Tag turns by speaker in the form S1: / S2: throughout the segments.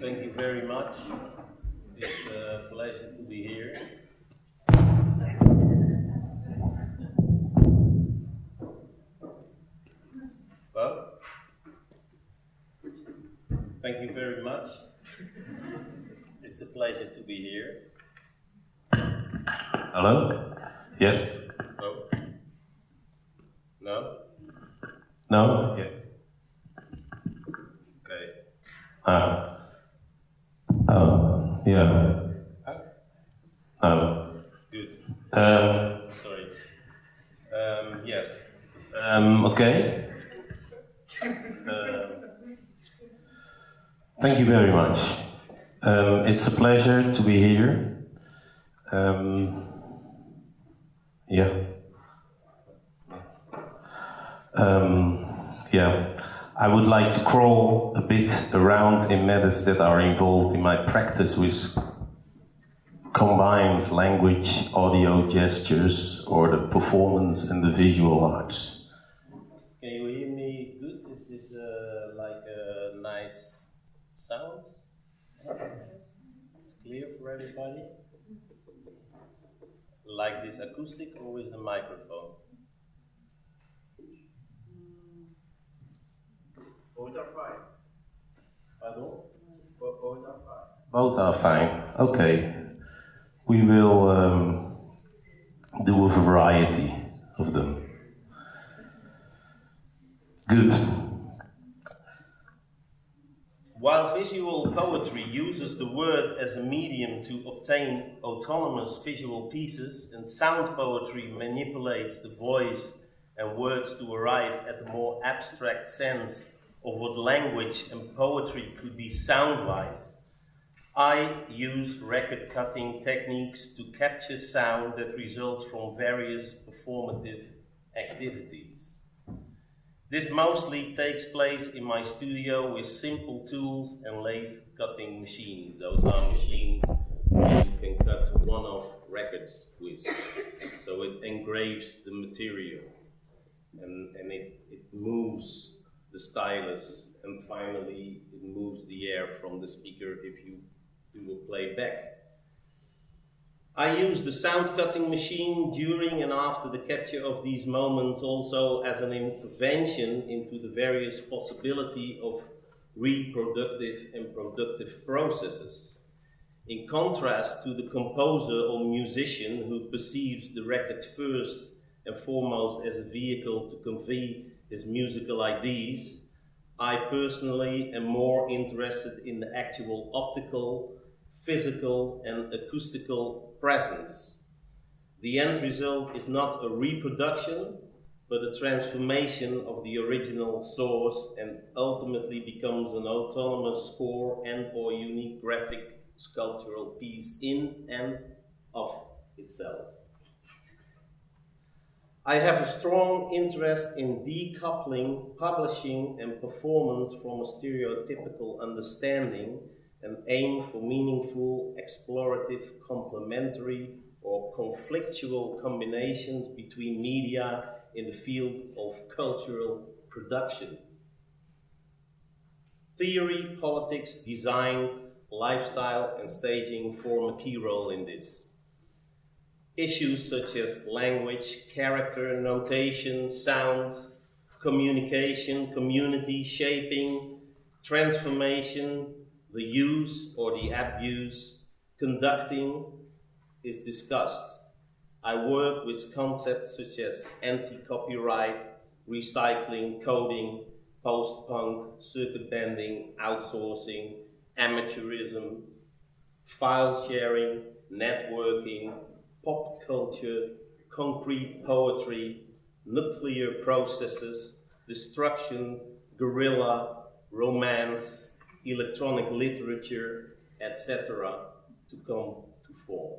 S1: Thank you very much. It's a pleasure to be here. Well, thank you very much. It's a pleasure to be here.
S2: Hello? Yes?
S1: No? No?
S2: No? Yeah.
S1: Okay.
S2: Oh, yeah. No.
S1: Good.
S2: Um,
S1: Sorry. Yes.
S2: Okay. Thank you very much. It's a pleasure to be here. Yeah. Yeah. I would like to crawl a bit around in matters that are involved in my practice, which combines language, audio, gestures, or the performance and the visual arts.
S1: Can you hear me good? Is this like a nice sound? It's clear for everybody? Like this acoustic or with the microphone?
S3: Both are fine.
S1: Pardon?
S3: Both are fine.
S2: Both are fine. Okay. We will do a variety of them. Good.
S1: While visual poetry uses the word as a medium to obtain autonomous visual pieces, and sound poetry manipulates the voice and words to arrive at a more abstract sense of what language and poetry could be sound-wise, I use record-cutting techniques to capture sound that results from various performative activities. This mostly takes place in my studio with simple tools and lathe cutting machines. Those are machines you can cut one-off records with. So it engraves the material and it moves the stylus, and finally it moves the air from the speaker if you do a playback. I use the sound cutting machine during and after the capture of these moments also as an intervention into the various possibility of reproductive and productive processes. In contrast to the composer or musician who perceives the record first and foremost as a vehicle to convey his musical ideas, I personally am more interested in the actual optical, physical and acoustical presence. The end result is not a reproduction, but a transformation of the original source, and ultimately becomes an autonomous score and or unique graphic sculptural piece in and of itself. I have a strong interest in decoupling publishing and performance from a stereotypical understanding and aim for meaningful, explorative, complementary or conflictual combinations between media in the field of cultural production. Theory, politics, design, lifestyle and staging form a key role in this. Issues such as language, character, notation, sound, communication, community, shaping, transformation, the use or the abuse, conducting is discussed. I work with concepts such as anti-copyright, recycling, coding, post-punk, circuit bending, outsourcing, amateurism, file sharing, networking, pop culture, concrete poetry, nuclear processes, destruction, guerrilla, romance, electronic literature, etc. to come to form.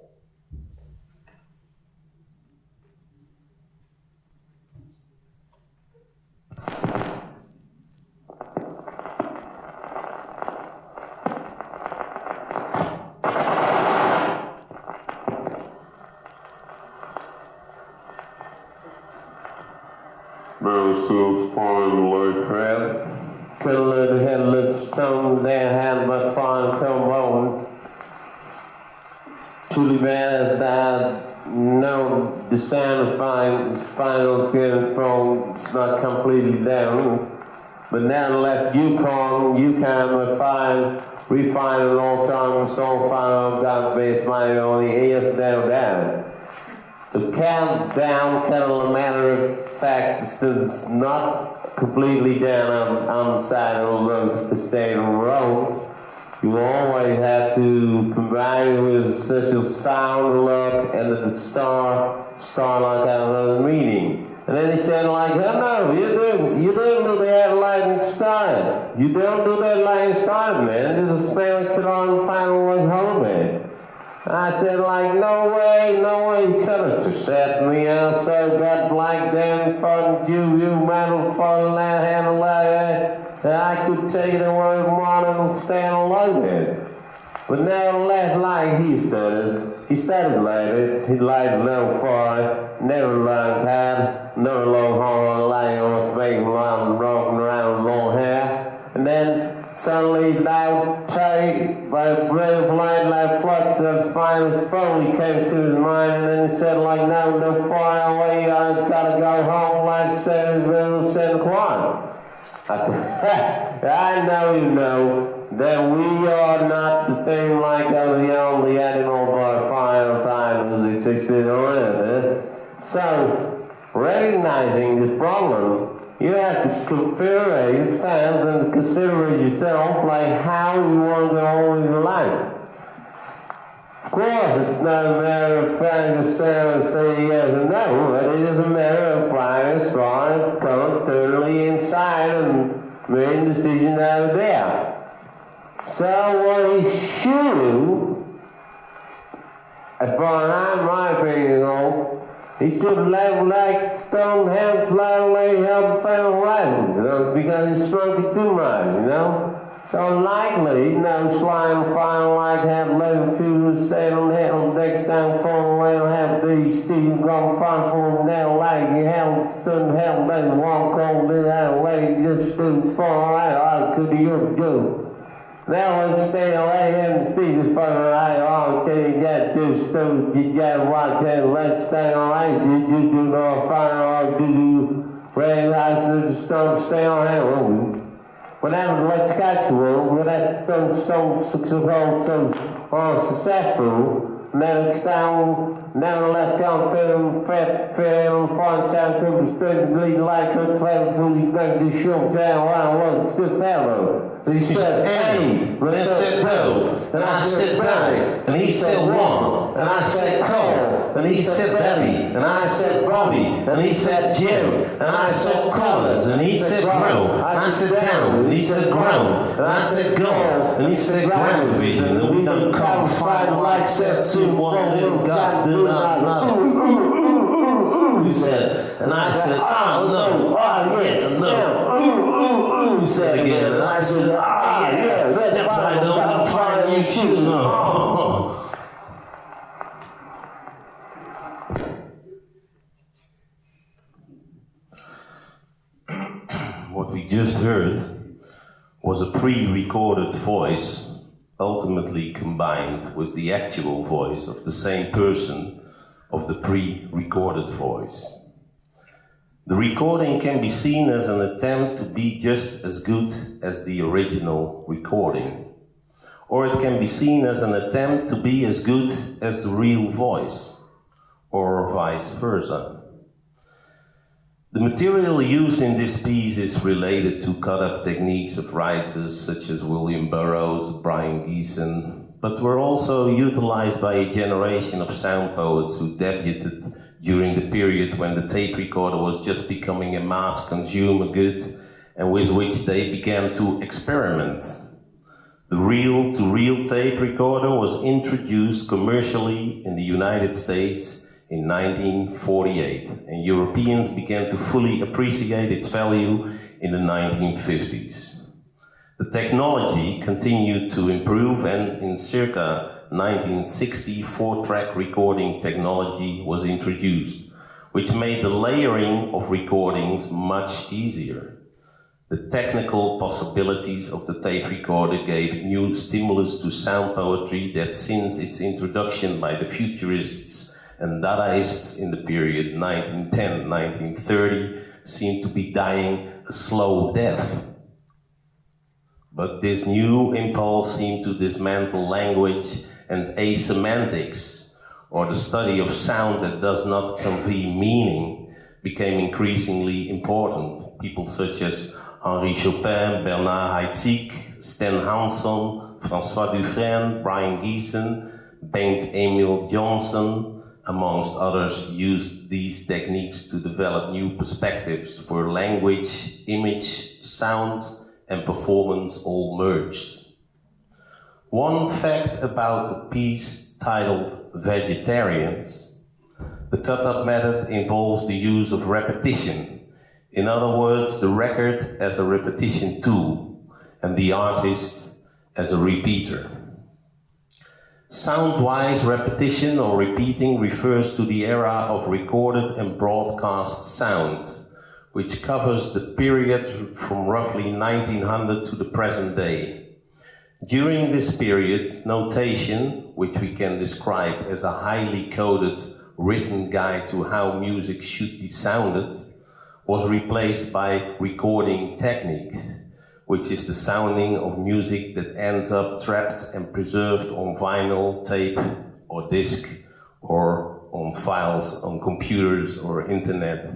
S4: So fine like that. Can let head look stone their hand, but the final trombone. Truly bad that no, the sound of finals getting from it's not completely down. But now left Yukon refine an all-time song final got bass line only ears down. So countdown kind of a matter of fact it's not completely down on the side of the road to stay on the road. You always have to combine it with such a sound look and the star like out of the meeting. And then he said like, oh no, you don't do that lightning start. You don't do that lightning start, man. This is Spanish put on final one holiday. And I said like, no way, you couldn't have set me out so got like them fun you metal falling that handle like that. I could take the word morning and stand alone there. But nevertheless, like he started like he lied low for it, never learned how, never long haul lying on his face, rocking around with long hair. And then suddenly loud tight, by a brave light like flux of spineless phone came to his mind, and then he said like, no far away, I gotta go home like St. Juan. I said, I know you know that we are not the thing like the only animal by fire time as existed on earth. So, recognizing this problem, you have to compare your fans and consider yourself like how you want to go in your life. Of course, it's not a matter of trying to say yes or no, but it is a matter of trying to start totally inside and making a decision out of there. So what he should do, as far as my opinion, he should let like stone hands fly away help fail rifles, because he's smoking too much, you know? So likely, slime fire like have leather shoes, stand on the head on deck down phone away and have these Steve gone possible now like you haven't stood hell they walk over that way just stood far out could you do. Now let's stay away and see this fucking right okay, you got to stupid, you gotta watch that, let's stay away, you do no fire or do you realize that the stone stay on that. Whenever let's catch one, when that's so successful, never down, never let's go to fair and punch out to the street, bleed like a trail to you make the show down around one still fellow.
S2: He said, hey, then said no, and I said Barry, and he said one, and I said Cole, and he said Debbie, and I said Bobby, and he said Jim, and I said Colors, and he said Grow, and I said Down, and he said Grown, and I said Go, and he said Ground Vision, and we done come fight like said soon one little God do not know. He said, and I said, oh no, oh yeah, no, he said again, and I said, ah, yeah, that's why I don't find you too, no. What we just heard was a pre-recorded voice, ultimately combined with the actual voice of the same person of the pre-recorded voice. The recording can be seen as an attempt to be just as good as the original recording, or it can be seen as an attempt to be as good as the real voice, or vice versa. The material used in this piece is related to cut-up techniques of writers such as William Burroughs, Brian Geeson, but were also utilized by a generation of sound poets who debuted during the period when the tape recorder was just becoming a mass consumer good and with which they began to experiment. The reel-to-reel tape recorder was introduced commercially in the United States in 1948, and Europeans began to fully appreciate its value in the 1950s. The technology continued to improve, and in circa 1960, 4-track recording technology was introduced, which made the layering of recordings much easier. The technical possibilities of the tape recorder gave new stimulus to sound poetry that since its introduction by the futurists and Dadaists in the period 1910-1930 seemed to be dying a slow death. But this new impulse seemed to dismantle language and asemantics, or the study of sound that does not convey meaning, became increasingly important. People such as Henri Chopin, Bernard Haitzik, Sten Hansson, François Dufresne, Brian Geeson, Bengt Emil Johnson, amongst others, used these techniques to develop new perspectives where language, image, sound, and performance all merged. One fact about the piece titled Vegetarians: the cut-up method involves the use of repetition. In other words, the record as a repetition tool and the artist as a repeater. Sound-wise, repetition or repeating refers to the era of recorded and broadcast sound, which covers the period from roughly 1900 to the present day. During this period, notation, which we can describe as a highly coded written guide to how music should be sounded, was replaced by recording techniques, which is the sounding of music that ends up trapped and preserved on vinyl, tape, or disc, or on files on computers or internet.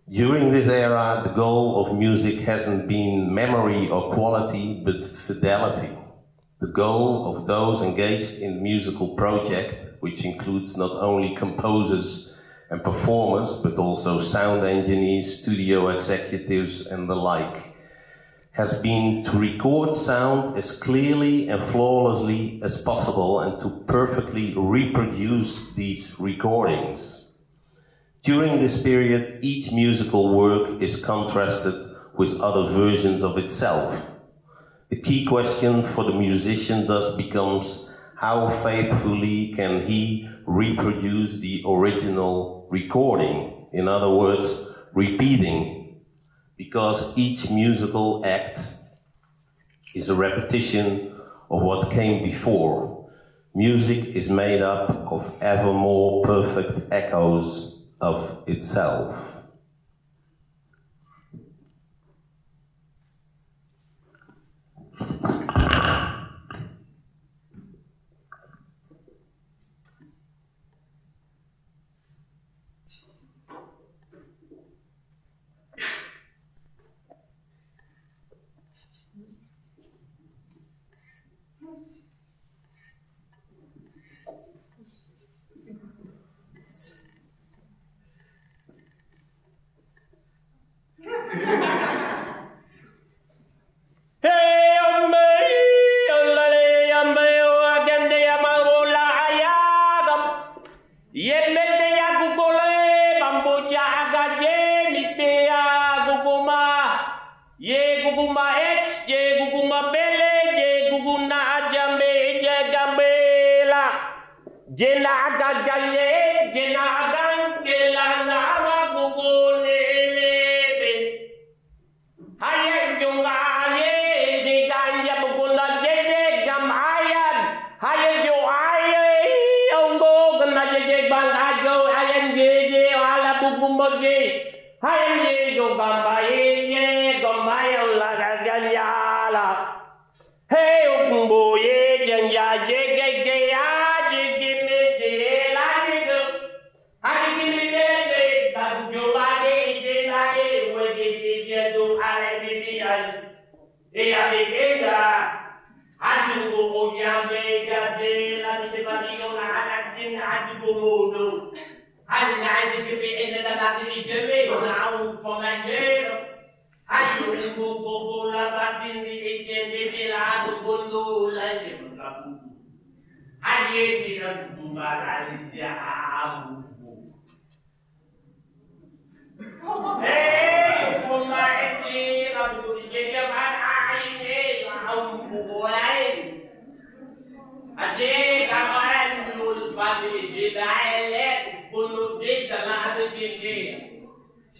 S2: During this era, the goal of music hasn't been memory or quality, but fidelity. The goal of those engaged in the musical project, which includes not only composers and performers, but also sound engineers, studio executives, and the like, has been to record sound as clearly and flawlessly as possible and to perfectly reproduce these recordings. During this period, each musical work is contrasted with other versions of itself. The key question for the musician thus becomes: how faithfully can he reproduce the original recording? In other words, repeating. Because each musical act is a repetition of what came before. Music is made up of ever more perfect echoes of itself.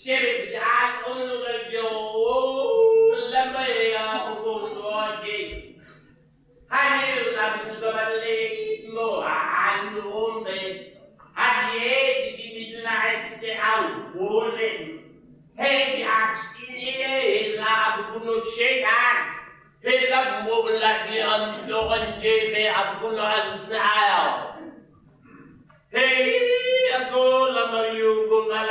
S5: Sheriff, I only like your lemon. I knew that it was a late more. I knew only. I knew the lights out. Warning. Hey, asked in here, I could not shake hands. Hey, that woman like the unknown Jamie, I'm going to understand. Hey, I'm going to you go my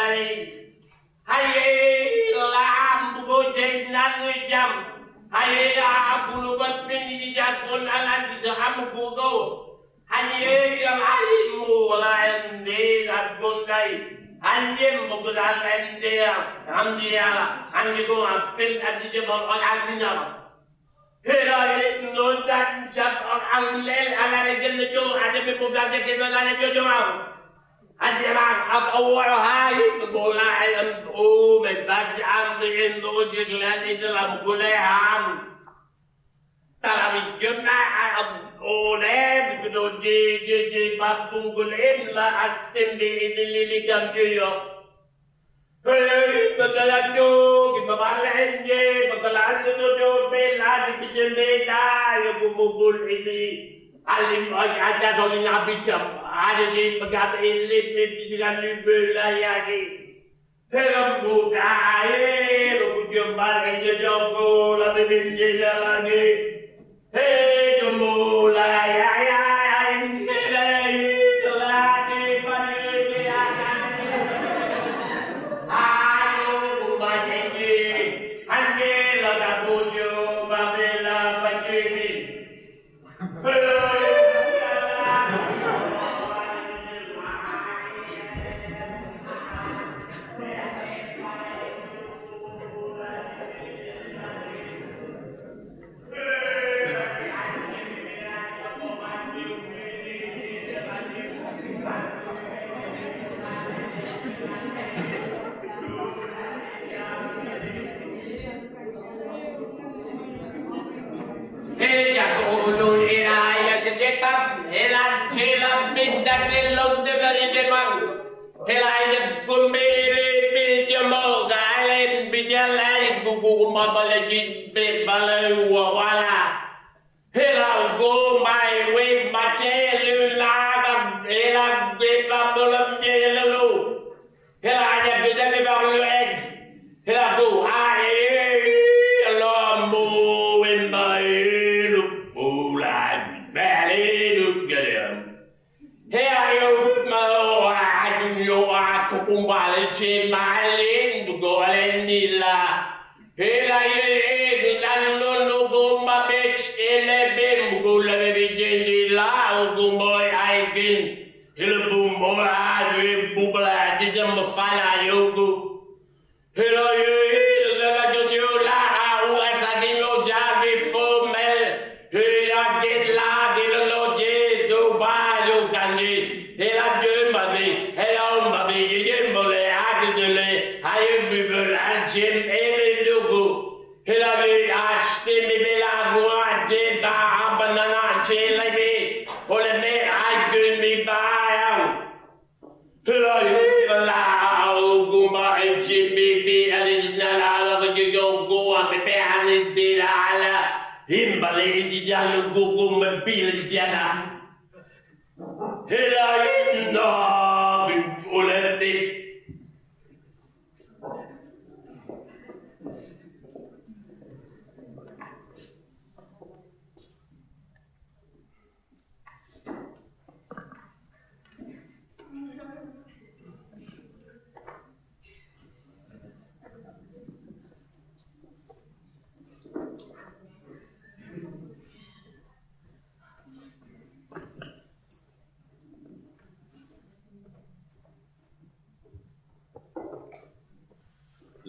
S5: Hey, lamb go change another jump. Hey, I'm going to finish the jump on Alan, the Hamburg go. Hey, I'm more like I'm going to die. And you go to Alan there, I'm the other, and you go and film at the jump on Alcina. Here I know that jump on Alan, and I get the door, and the people that get the door. And the man of all high, the boy, and oh, my bad, I'm the end of the land in the Lamguleham. Talabi Jumna, I am all there, because of the Babungulem, and Stimby in the Lily Gambio. Hey, but the joke, but the land, but the land of the joke, the Jimmy, you go in the. I just only have a bishop. I didn't get a little bit of tell them go die, look at your body, and your job go, let me be jail. Hey, the moon, go my way, my tail, lag, here I am, the Demi Babylon egg. Here I go, I alarm more in my look, oh, like belly, look at him. Here I go, my I do your art to combine in my lane to go and nila. Here I am, no go my bitch, ele go let me be la, go boy, I can. Hele boom boy, I do bubble, I did them a fire, you go. Hello, you, the you la, who has a no job before me. Hey, I get la, get a lot, yeah, do buy, you can eat. Hey, I do, baby, hello, baby, you get bully, I get the lay, I am people, and Jim, Ellen, you go. Hello, I still be like, go, I did, I banana, chain like me. Or the man, I do me by. Go by Jimmy, and it's not out of you go and prepare and did him, but lady Jan go and Bill Jana. Here I am, no, bullet.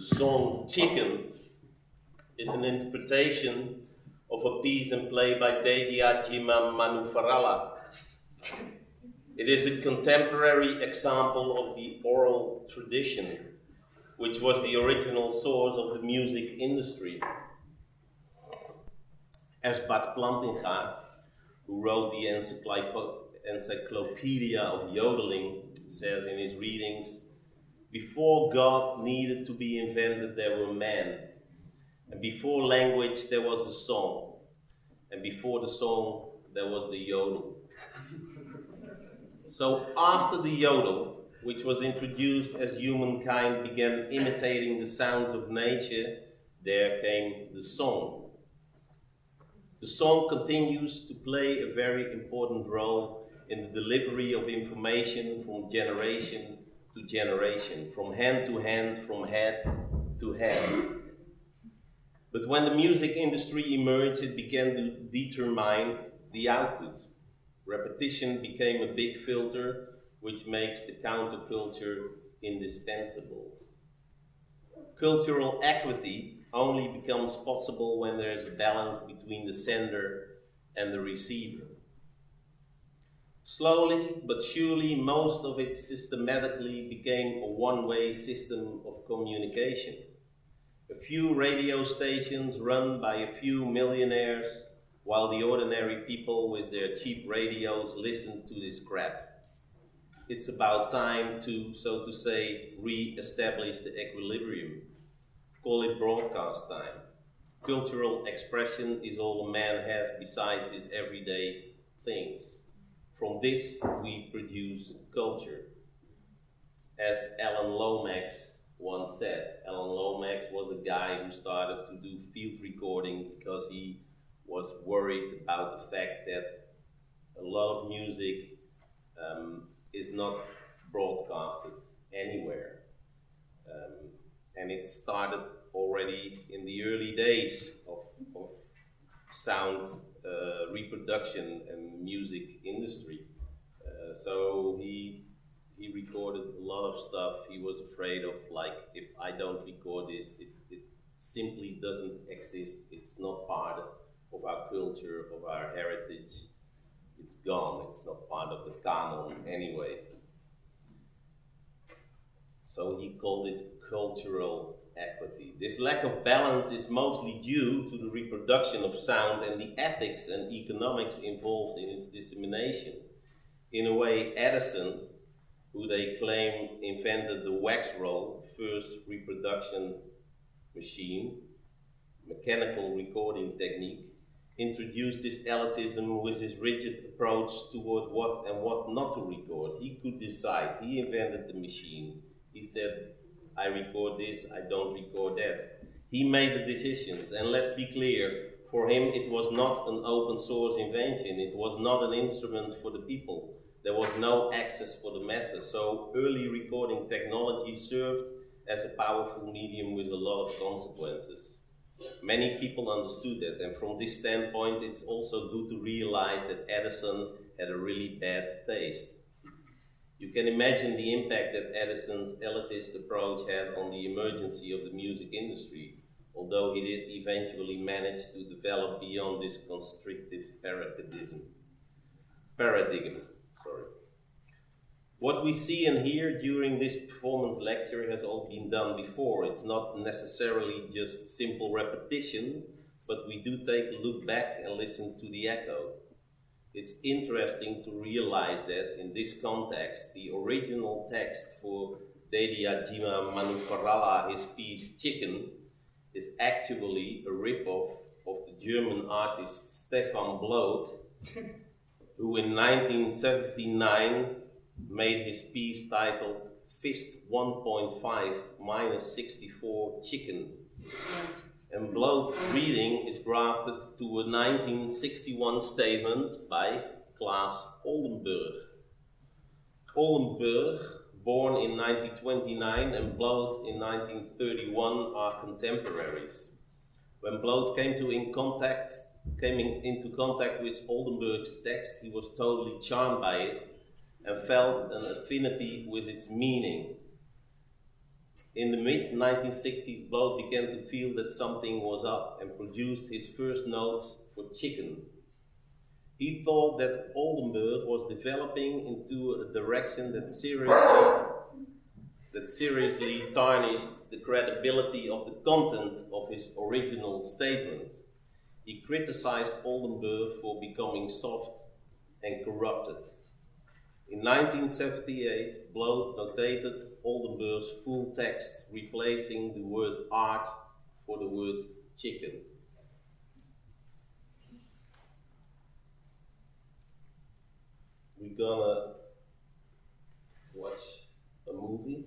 S1: The song Chicken is an interpretation of a piece and play by Dedia Jima Manufarala. It is a contemporary example of the oral tradition, which was the original source of the music industry. As Bart Plantinga, who wrote the Encyclopedia of Yodeling, says in his readings, Before God needed to be invented, there were men. And before language, there was a song. And before the song, there was the yodel. So after the yodel, which was introduced as humankind began imitating the sounds of nature, there came the song. The song continues to play a very important role in the delivery of information from generation to generation, from hand to hand, from head to head. But when the music industry emerged, it began to determine the output. Repetition became a big filter, which makes the counterculture indispensable. Cultural equity only becomes possible when there is a balance between the sender and the receiver. Slowly but surely, most of it systematically became a one-way system of communication. A few radio stations run by a few millionaires, while the ordinary people with their cheap radios listen to this crap. It's about time to, so to say, re-establish the equilibrium. Call it broadcast time. Cultural expression is all a man has besides his everyday things. From this we produce culture. As Alan Lomax once said, Alan Lomax was a guy who started to do field recording because he was worried about the fact that a lot of music is not broadcasted anywhere. And it started already in the early days of sound reproduction and music industry. So he recorded a lot of stuff. He was afraid of, like, if I don't record this, it simply doesn't exist. It's not part of our culture, of our heritage. It's gone. It's not part of the canon anyway. So he called it cultural equity. This lack of balance is mostly due to the reproduction of sound and the ethics and economics involved in its dissemination. In a way, Edison, who they claim invented the wax roll, first reproduction machine, mechanical recording technique, introduced this elitism with his rigid approach toward what and what not to record. He could decide. He invented the machine. He said, I record this, I don't record that. He made the decisions, and let's be clear, for him it was not an open source invention. It was not an instrument for the people. There was no access for the masses, so early recording technology served as a powerful medium with a lot of consequences. Many people understood that, and from this standpoint it's also good to realize that Edison had a really bad taste. You can imagine the impact that Edison's elitist approach had on the emergency of the music industry, although he did eventually manage to develop beyond this constrictive paradigm. What we see and hear during this performance lecture has all been done before. It's not necessarily just simple repetition, but we do take a look back and listen to the echo. It's interesting to realize that in this context, the original text for Dediajima Manufarala, his piece Chicken, is actually a ripoff of the German artist Stefan Bloth, who in 1979 made his piece titled Fist 1.5 minus 64 Chicken. And Bloth's reading is grafted to a 1961 statement by Klaas Oldenburg. Oldenburg, born in 1929, and Bloth in 1931 are contemporaries. When Bloth came into contact with Oldenburg's text, he was totally charmed by it and felt an affinity with its meaning. In the mid-1960s, Bloth began to feel that something was up and produced his first notes for Chicken. He thought that Oldenburg was developing into a direction that seriously tarnished the credibility of the content of his original statement. He criticized Oldenburg for becoming soft and corrupted. In 1978, Bloot notated Oldenburg's full text, replacing the word art for the word chicken. We're gonna watch a movie.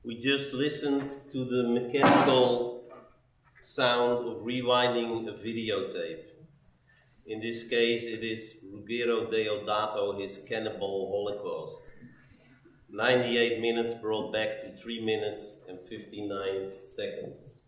S1: We just listened to the mechanical sound of rewinding a videotape. In this case, it is Ruggero Deodato, his Cannibal Holocaust. 98 minutes brought back to 3 minutes and 59 seconds.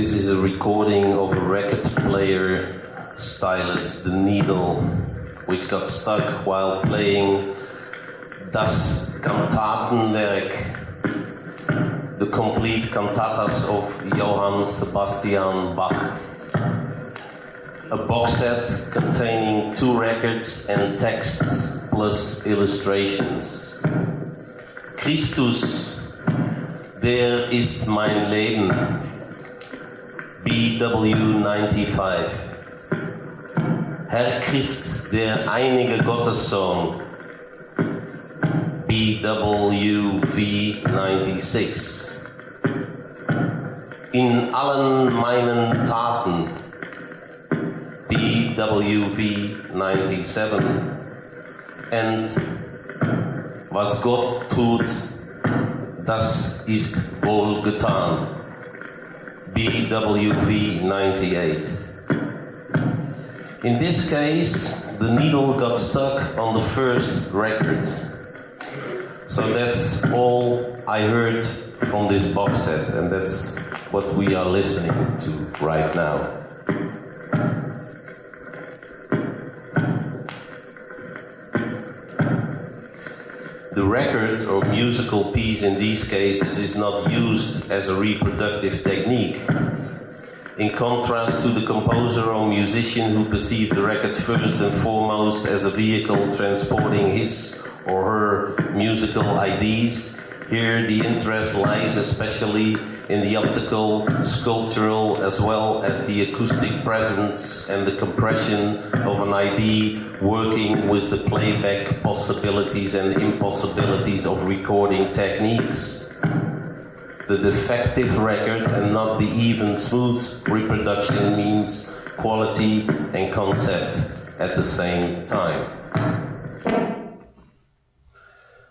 S2: This is a recording of a record player stylus, the needle, which got stuck while playing Das Kantatenwerk, the complete cantatas of Johann Sebastian Bach. A box set containing 2 records and texts plus illustrations. Christus, der ist mein Leben. BW95. Herr Christ, der einige Gottessohn. BWV96. In allen meinen Taten. BWV97. And was Gott tut, das ist wohl getan. BWV98. In this case, the needle got stuck on the first record. So that's all I heard from this box set, and that's what we are listening to right now. The record or musical piece in these cases is not used as a reproductive technique. In contrast to the composer or musician who perceives the record first and foremost as a vehicle transporting his or her musical ideas, here the interest lies especially in the optical, sculptural, as well as the acoustic presence and the compression of an idea working with the playback possibilities and impossibilities of recording techniques. The defective record and not the even smooth reproduction means quality and concept at the same time.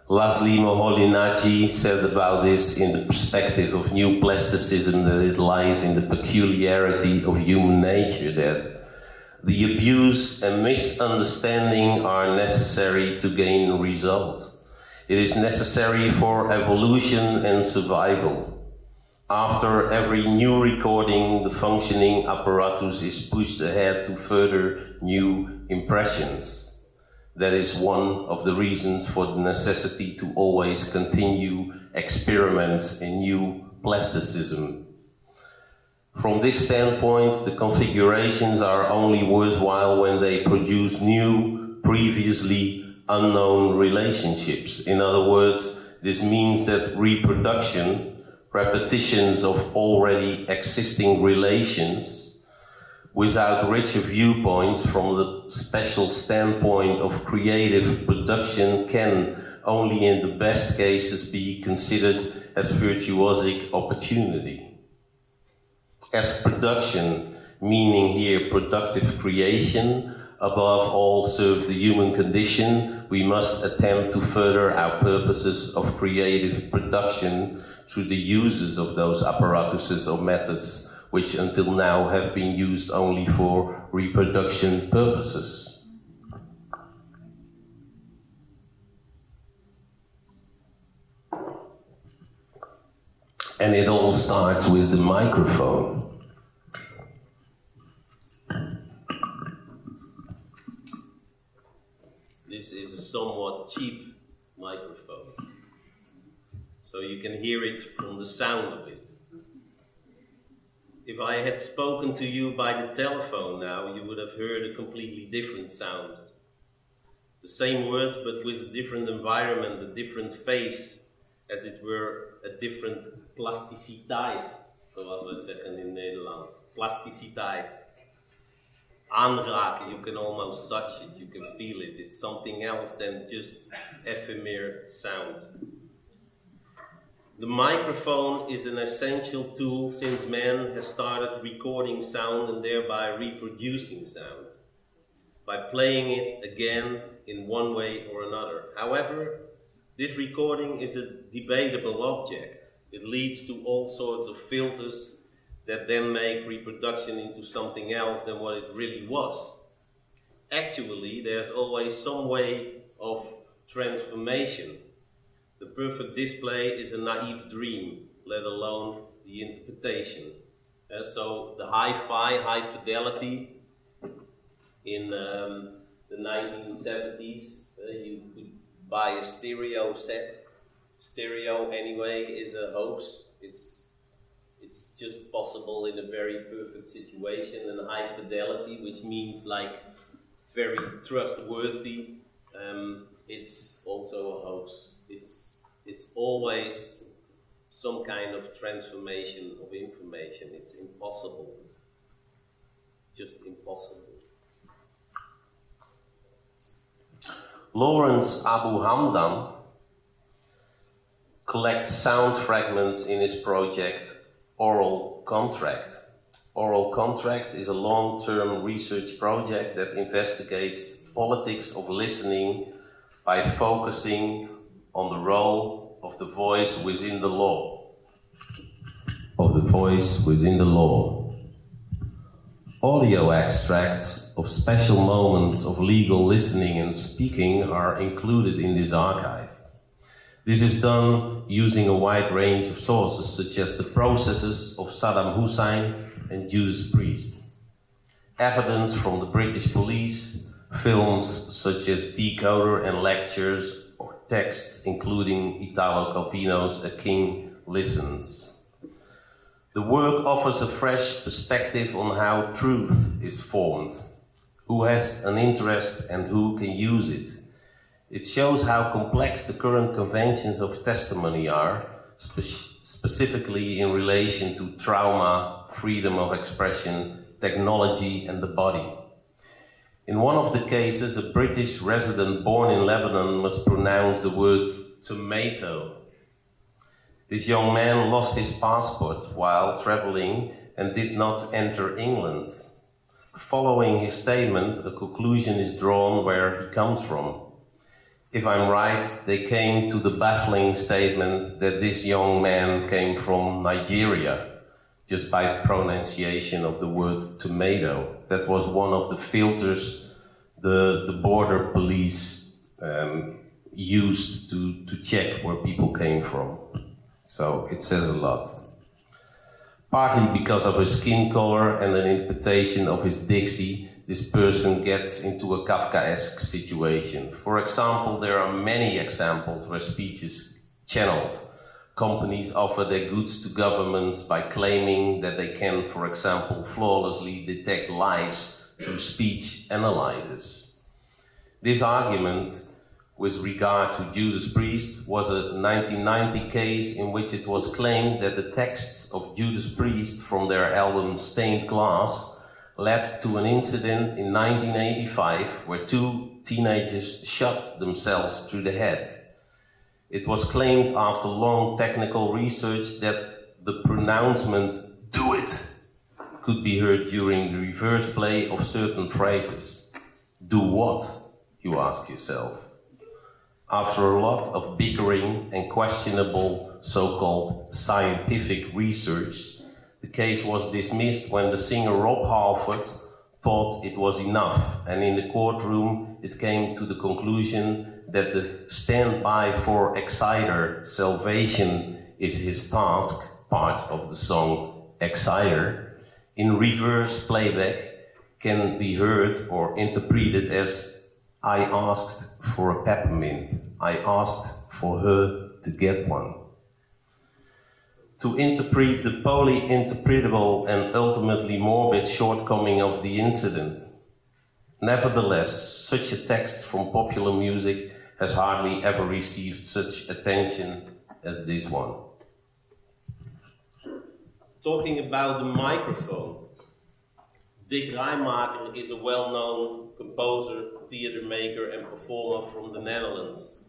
S2: Laszlo Moholy-Nagy said about this in the perspective of new plasticism that it lies in the peculiarity of human nature, that the abuse and misunderstanding are necessary to gain result. It is necessary for evolution and survival. After every new recording, the functioning apparatus is pushed ahead to further new impressions. That is one of the reasons for the necessity to always continue experiments in new plasticism. From this standpoint, the configurations are only worthwhile when they produce new, previously unknown relationships. In other words, this means that reproduction, repetitions of already existing relations, without richer viewpoints from the special standpoint of creative production, can only in the best cases be considered as virtuosic opportunity. As production, meaning here productive creation, above all serve the human condition, we must attempt to further our purposes of creative production through the uses of those apparatuses or methods which until now have been used only for reproduction purposes. And it all starts with the microphone.
S1: This is a somewhat cheap microphone, so you can hear it from the sound of it. If I had spoken to you by the telephone now, you would have heard a completely different sound. The same words, but with a different environment, a different face, as it were a different plasticiteit, zoals we zeggen in Nederlands. Plasticiteit. Aanraken, you can almost touch it, you can feel it. It's something else than just ephemeral sound. The microphone is an essential tool since man has started recording sound and thereby reproducing sound, by playing it again in one way or another. However, this recording is a debatable object. It leads to all sorts of filters that then make reproduction into something else than what it really was. Actually, there's always some way of transformation. The perfect display is a naive dream, let alone the interpretation. So the hi-fi, high fidelity in the 1970s, you could buy a stereo set. Stereo anyway is a hoax. It's just possible in a very perfect situation, and high fidelity, which means like very trustworthy. It's also a hoax. It's always some kind of transformation of information. It's impossible, just impossible.
S2: Lawrence Abu Hamdan collects sound fragments in his project Oral Contract. Oral Contract is a long-term research project that investigates the politics of listening by focusing on the role of the voice within the law. Audio extracts of special moments of legal listening and speaking are included in this archive. This is done using a wide range of sources, such as the processes of Saddam Hussein and Judas Priest, evidence from the British police, films such as Decoder and lectures, or texts including Italo Calvino's A King Listens. The work offers a fresh perspective on how truth is formed, who has an interest and who can use it. It shows how complex the current conventions of testimony are, specifically in relation to trauma, freedom of expression, technology, and the body. In one of the cases, a British resident born in Lebanon must pronounce the word tomato. This young man lost his passport while traveling and did not enter England. Following his statement, a conclusion is drawn where he comes from. If I'm right, they came to the baffling statement that this young man came from Nigeria, just by pronunciation of the word tomato. That was one of the filters the border police used to check where people came from. So it says a lot. Partly because of his skin color and an interpretation of his Dixie, this person gets into a Kafkaesque situation. For example, there are many examples where speech is channeled. Companies offer their goods to governments by claiming that they can, for example, flawlessly detect lies through speech analysis. This argument, with regard to Judas Priest, was a 1990 case in which it was claimed that the texts of Judas Priest from their album Stained Glass led to an incident in 1985 where two teenagers shot themselves through the head. It was claimed after long technical research that the pronouncement "do it" could be heard during the reverse play of certain phrases. Do what, you ask yourself. After a lot of bickering and questionable so-called scientific research, the case was dismissed when the singer Rob Halford thought it was enough, and in the courtroom it came to the conclusion that the standby for Exciter, Salvation is his task, part of the song Exciter, in reverse playback can be heard or interpreted as I asked for a peppermint, I asked for her to get one. To interpret the poly-interpretable and ultimately morbid shortcoming of the incident. Nevertheless, such a text from popular music has hardly ever received such attention as this one.
S1: Talking about the microphone, Dick Rijmaker is a well-known composer, theater maker and performer from the Netherlands.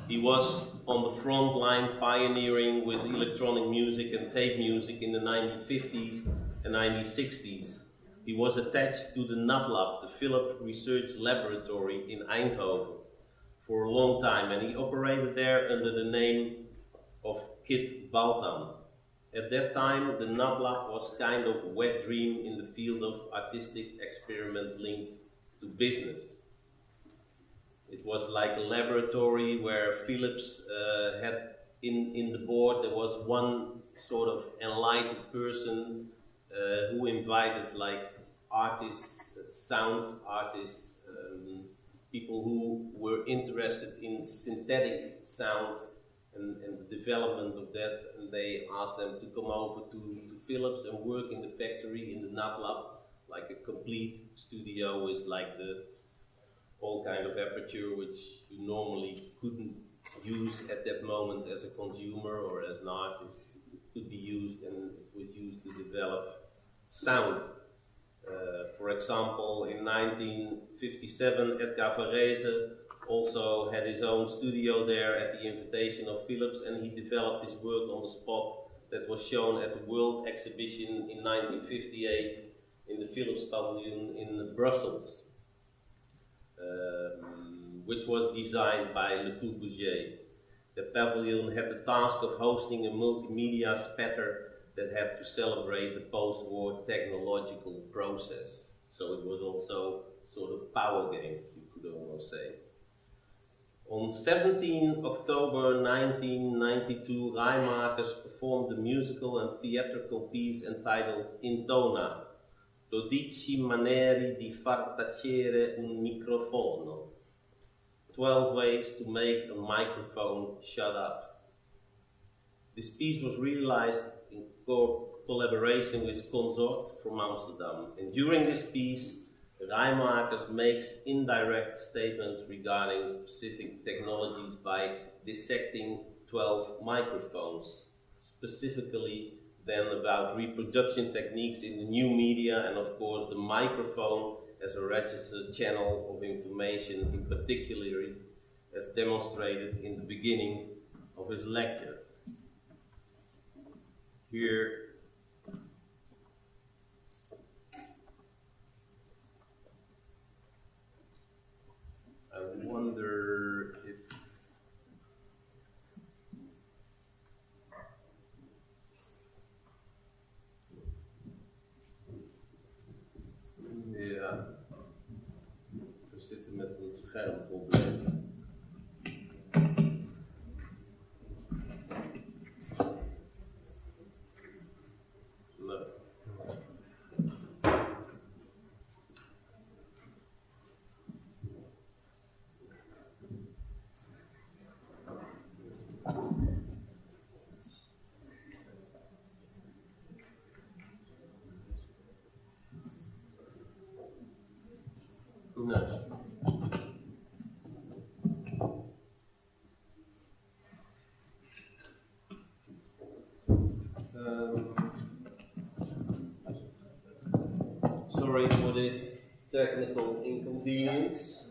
S1: He was on the front line pioneering with electronic music and tape music in the 1950s and 1960s. He was attached to the NatLab, the Philips Research Laboratory in Eindhoven, for a long time, and he operated there under the name of Kit Baltan. At that time, the NatLab was kind of a wet dream in the field of artistic experiment linked to business. It was like a laboratory where Philips had in the board, there was one sort of enlightened person who invited like artists, sound artists, people who were interested in synthetic sound and the development of that, and they asked them to come over to Philips and work in the factory in the Nat Lab, like a complete studio with like the all kind of aperture which you normally couldn't use at that moment as a consumer or as an artist. It could be used, and it was used to develop sound. For example, in 1957, KASKlezing also had his own studio there at the invitation of Philips, and he developed his work on the spot that was shown at the World Exhibition in 1958 in the Philips Pavilion in Brussels, which was designed by Le Corbusier. The pavilion had the task of hosting a multimedia spatter that had to celebrate the post-war technological process. So it was also sort of power game, you could almost say. On 17 October 1992, Rijmakers performed a musical and theatrical piece entitled Intona, 12 maniere di far tacere un microfono, 12 ways to make a microphone shut up. This piece was realized in collaboration with Consort from Amsterdam, and during this piece, Rijmakers makes indirect statements regarding specific technologies by dissecting 12 microphones, specifically then about reproduction techniques in the new media, and of course the microphone as a registered channel of information, in particular as demonstrated in the beginning of his lecture. Here I wonder if ja, we zitten met een schermprobleem. Nee. Nee. Sorry for this technical inconvenience.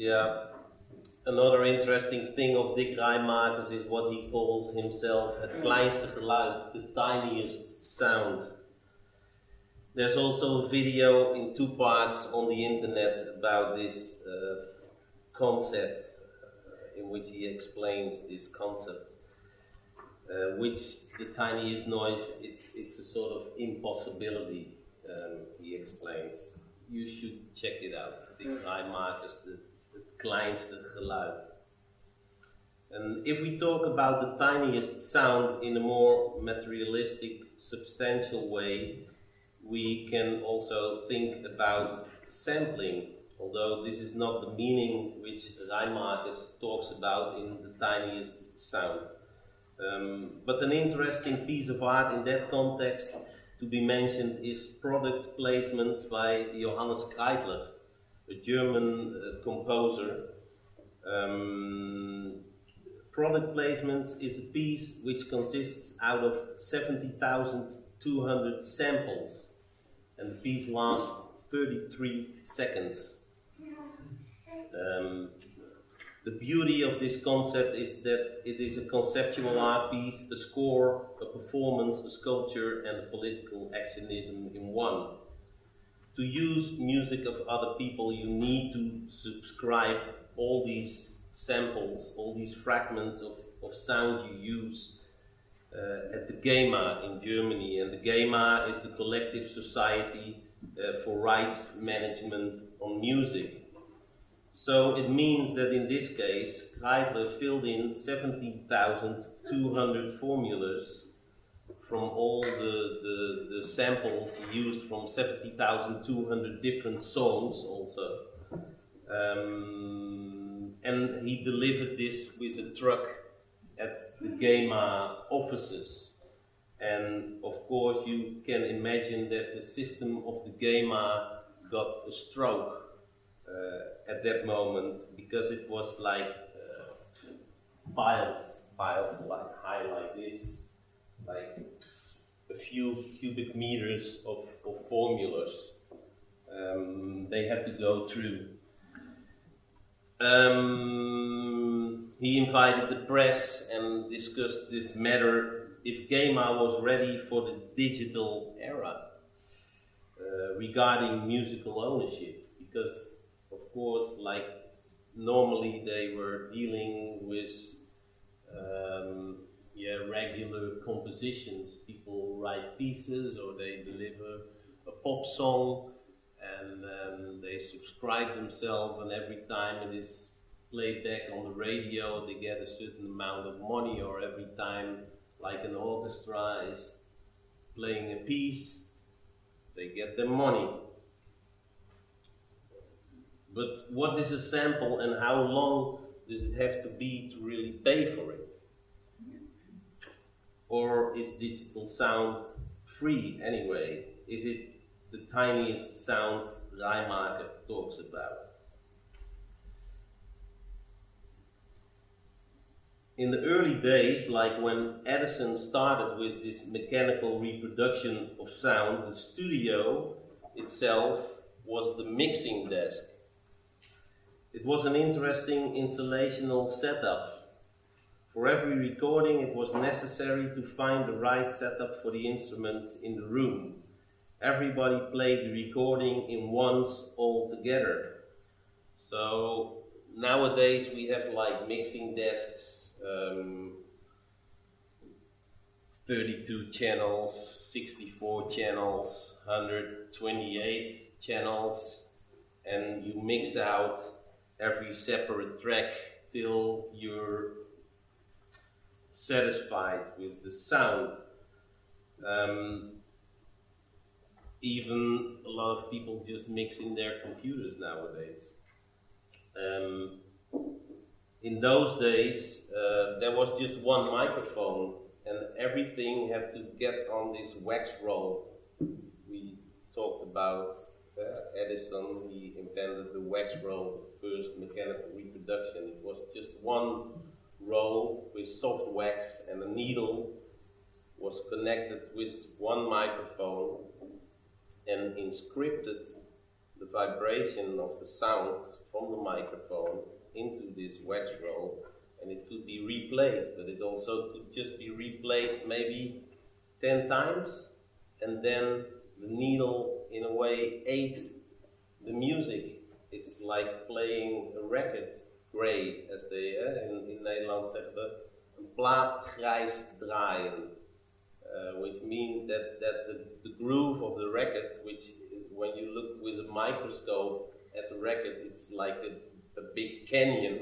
S1: Yeah. Another interesting thing of Dick Rijmakers is what he calls himself het kleinste geluid, the tiniest sound. There's also a video in 2 parts on the internet about this concept, in which he explains this concept, which the tiniest noise, it's a sort of impossibility, he explains. You should check it out, Dick Rijmakers, het kleinste geluid. And if we talk about the tiniest sound in a more materialistic, substantial way, we can also think about sampling, although this is not the meaning which Rijmakers talks about in the tiniest sound. But an interesting piece of art in that context to be mentioned is product placements by Johannes Kreidler, a German composer. Product placements is a piece which consists out of 70,200 samples, and the piece lasts 33 seconds. The beauty of this concept is that it is a conceptual art piece, a score, a performance, a sculpture, and a political actionism in one. To use music of other people, you need to subscribe all these samples, all these fragments of sound you use at the GEMA in Germany. And the GEMA is the Collective Society for Rights Management on Music. So it means that in this case, Kreidler filled in 17,200 formulas from all the samples he used from 70,200 different songs also. And he delivered this with a truck at the GEMA offices. And of course you can imagine that the system of the GEMA got a stroke at that moment, because it was like piles like high like this, like a few cubic meters of formulas they had to go through. He invited the press and discussed this matter, if GEMA was ready for the digital era regarding musical ownership, because of course, like normally they were dealing with regular compositions. People write pieces or they deliver a pop song, and they subscribe themselves, and every time it is played back on the radio they get a certain amount of money, or every time like an orchestra is playing a piece they get their money. But what is a sample and how long does it have to be to really pay for it? Or is digital sound free anyway? Is it the tiniest sound Rijmaker talks about? In the early days, like when Edison started with this mechanical reproduction of sound, the studio itself was the mixing desk. It was an interesting installational setup. For every recording, it was necessary to find the right setup for the instruments in the room. Everybody played the recording in once all together. So nowadays we have like mixing desks, 32 channels, 64 channels, 128 channels, and you mix out every separate track till you're satisfied with the sound. Even a lot of people just mix in their computers nowadays. In those days, there was just one microphone, and everything had to get on this wax roll. We talked about Edison. He invented the wax roll, the first mechanical reproduction. It was just one roll with soft wax, and a needle was connected with one microphone and inscripted the vibration of the sound from the microphone into this wax roll, and it could be replayed, but it also could just be replayed maybe 10 times, and then the needle in a way ate the music. It's like playing a record grey, as they in Nederland zeggen, een plaat grijs draaien. Which means that the groove of the record, which is, when you look with a microscope at the record, it's like a big canyon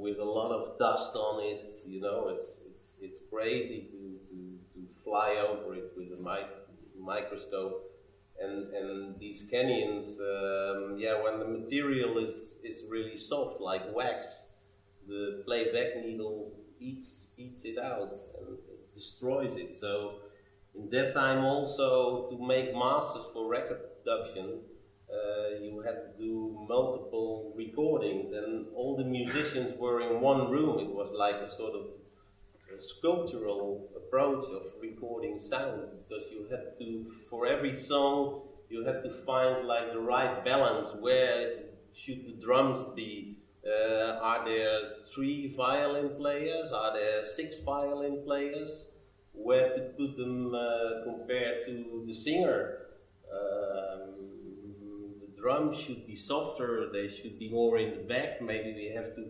S1: with a lot of dust on it. You know, it's crazy to fly over it with a microscope. And these canyons, when the material is really soft, like wax, the playback needle eats it out and it destroys it. So in that time also, to make masters for record production, you had to do multiple recordings, and all the musicians were in one room. It was like a sort of a sculptural approach of recording sound, because you had to, for every song, you had to find like the right balance. Where should the drums be? Are there 3 violin players? Are there 6 violin players? Where to put them compared to the singer? The drums should be softer, they should be more in the back. Maybe we have to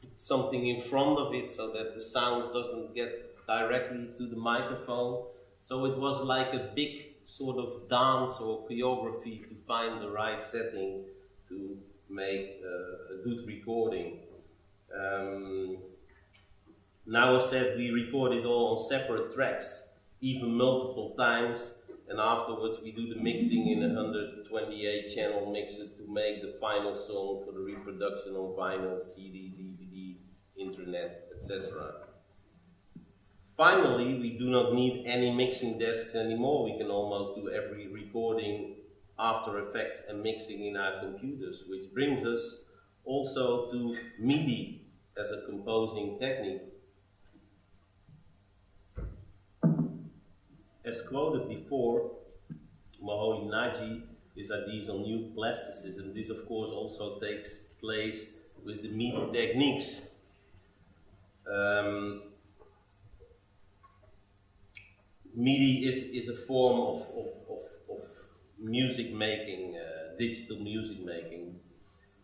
S1: put something in front of it so that the sound doesn't get directly to the microphone. So it was like a big sort of dance or choreography to find the right setting to make a good recording. Now I said we recorded all on separate tracks, even multiple times, and afterwards we do the mixing in a 128 channel mixer to make the final song for the reproduction on vinyl, CD, DVD, internet, etc. Finally, we do not need any mixing desks anymore. We can almost do every recording, After Effects and mixing in our computers, which brings us also to MIDI as a composing technique. As quoted before, Maholi Nagy, his ideas on new plasticism. This of course also takes place with the MIDI techniques. MIDI is a form of music making, digital music making.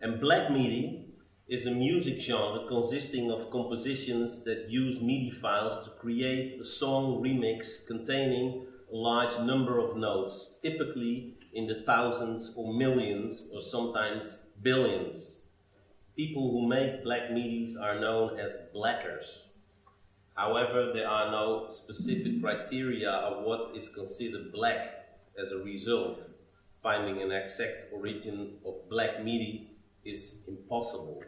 S1: And Black MIDI is a music genre consisting of compositions that use MIDI files to create a song remix containing a large number of notes, typically in the thousands or millions or sometimes billions. People who make Black MIDIs are known as blackers. However, there are no specific criteria of what is considered black. As a result, finding an exact origin of Black MIDI is impossible.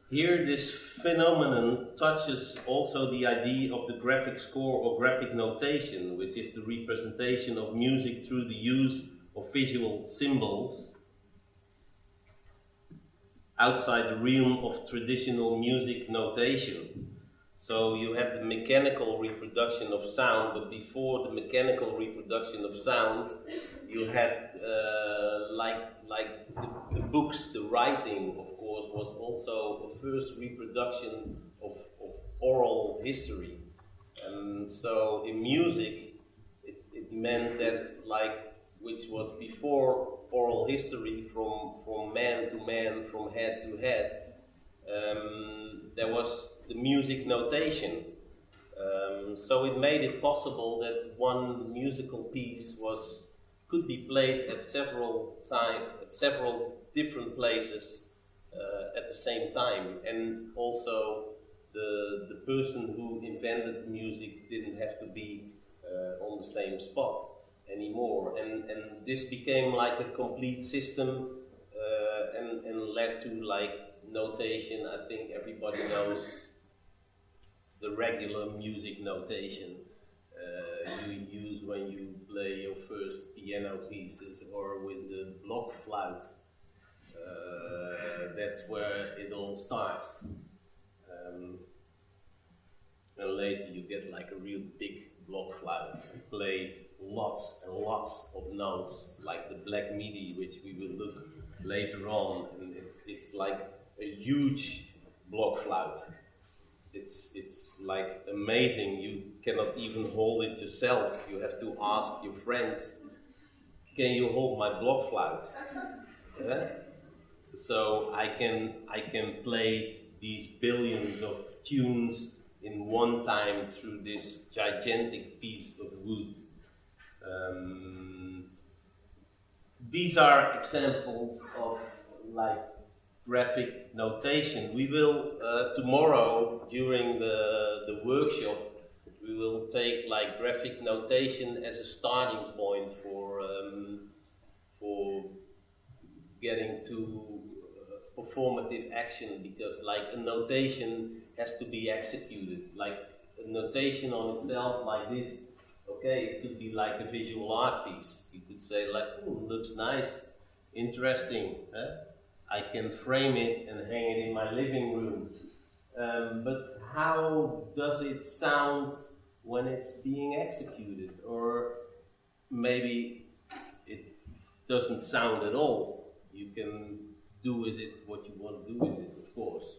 S1: Here, this phenomenon touches also the idea of the graphic score or graphic notation, which is the representation of music through the use of visual symbols outside the realm of traditional music notation. So you had the mechanical reproduction of sound, but before the mechanical reproduction of sound, you had like the books, the writing, of course, was also the first reproduction of oral history. And so in music, it meant that, like, which was before oral history, from man to man, from head to head, there was the music notation. So it made it possible that one musical piece could be played at several different places at the same time, and also the person who invented the music didn't have to be on the same spot anymore, and this became like a complete system, and led to like notation. I think everybody knows the regular music notation you use when you play your first piano pieces or with the block flute. That's where it all starts. And later you get like a real big
S2: block flute. We play lots and lots of notes, like the black midi, which we will look later on, and it's like a huge block flute. It's like amazing. You cannot even hold it yourself. You have to ask your friends, can you hold my block flute? Yeah? So I can play these billions of tunes in one time through this gigantic piece of wood. These are examples of like graphic notation. We will tomorrow during the workshop we will take like graphic notation as a starting point for getting to performative action, because like a notation has to be executed. Like a notation on itself like this, okay, it could be like a visual art piece. You could say like, looks nice, interesting, huh? I can frame it and hang it in my living room. But how does it sound when it's being executed? Or maybe it doesn't sound at all. You can do with it what you want to do with it, of course.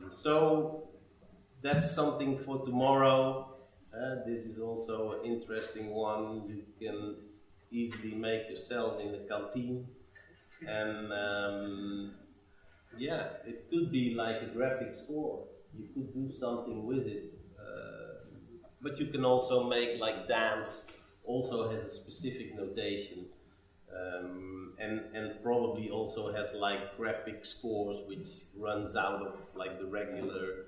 S2: So that's something for tomorrow. This is also an interesting one. You can easily make yourself in the canteen. And yeah, it could be like a graphic score. You could do something with it. But you can also make like dance, also has a specific notation. And probably also has like graphic scores which runs out of like the regular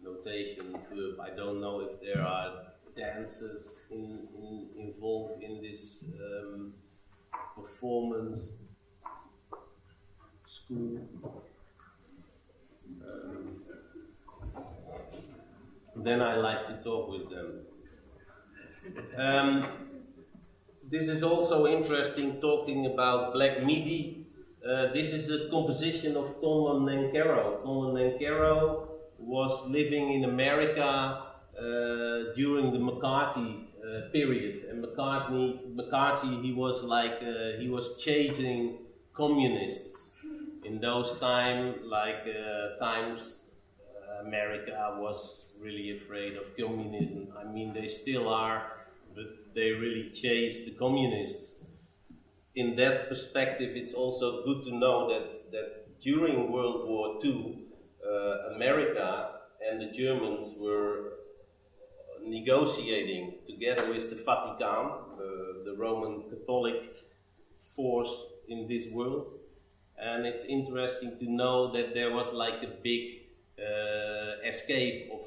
S2: notation curve. I don't know if there are dancers involved in this performance school. Then I like to talk with them. This is also interesting, talking about Black Midi. This is a composition of Conlon Nancarrow. Conlon Nancarrow was living in America during the McCarthy period. And McCarthy, he was like, he was chasing communists. In those times, America was really afraid of communism. I mean, they still are, but they really chased the communists. In that perspective, it's also good to know that during World War II, America and the Germans were negotiating together with the Vatican, the Roman Catholic force in this world. And it's interesting to know that there was like a big escape of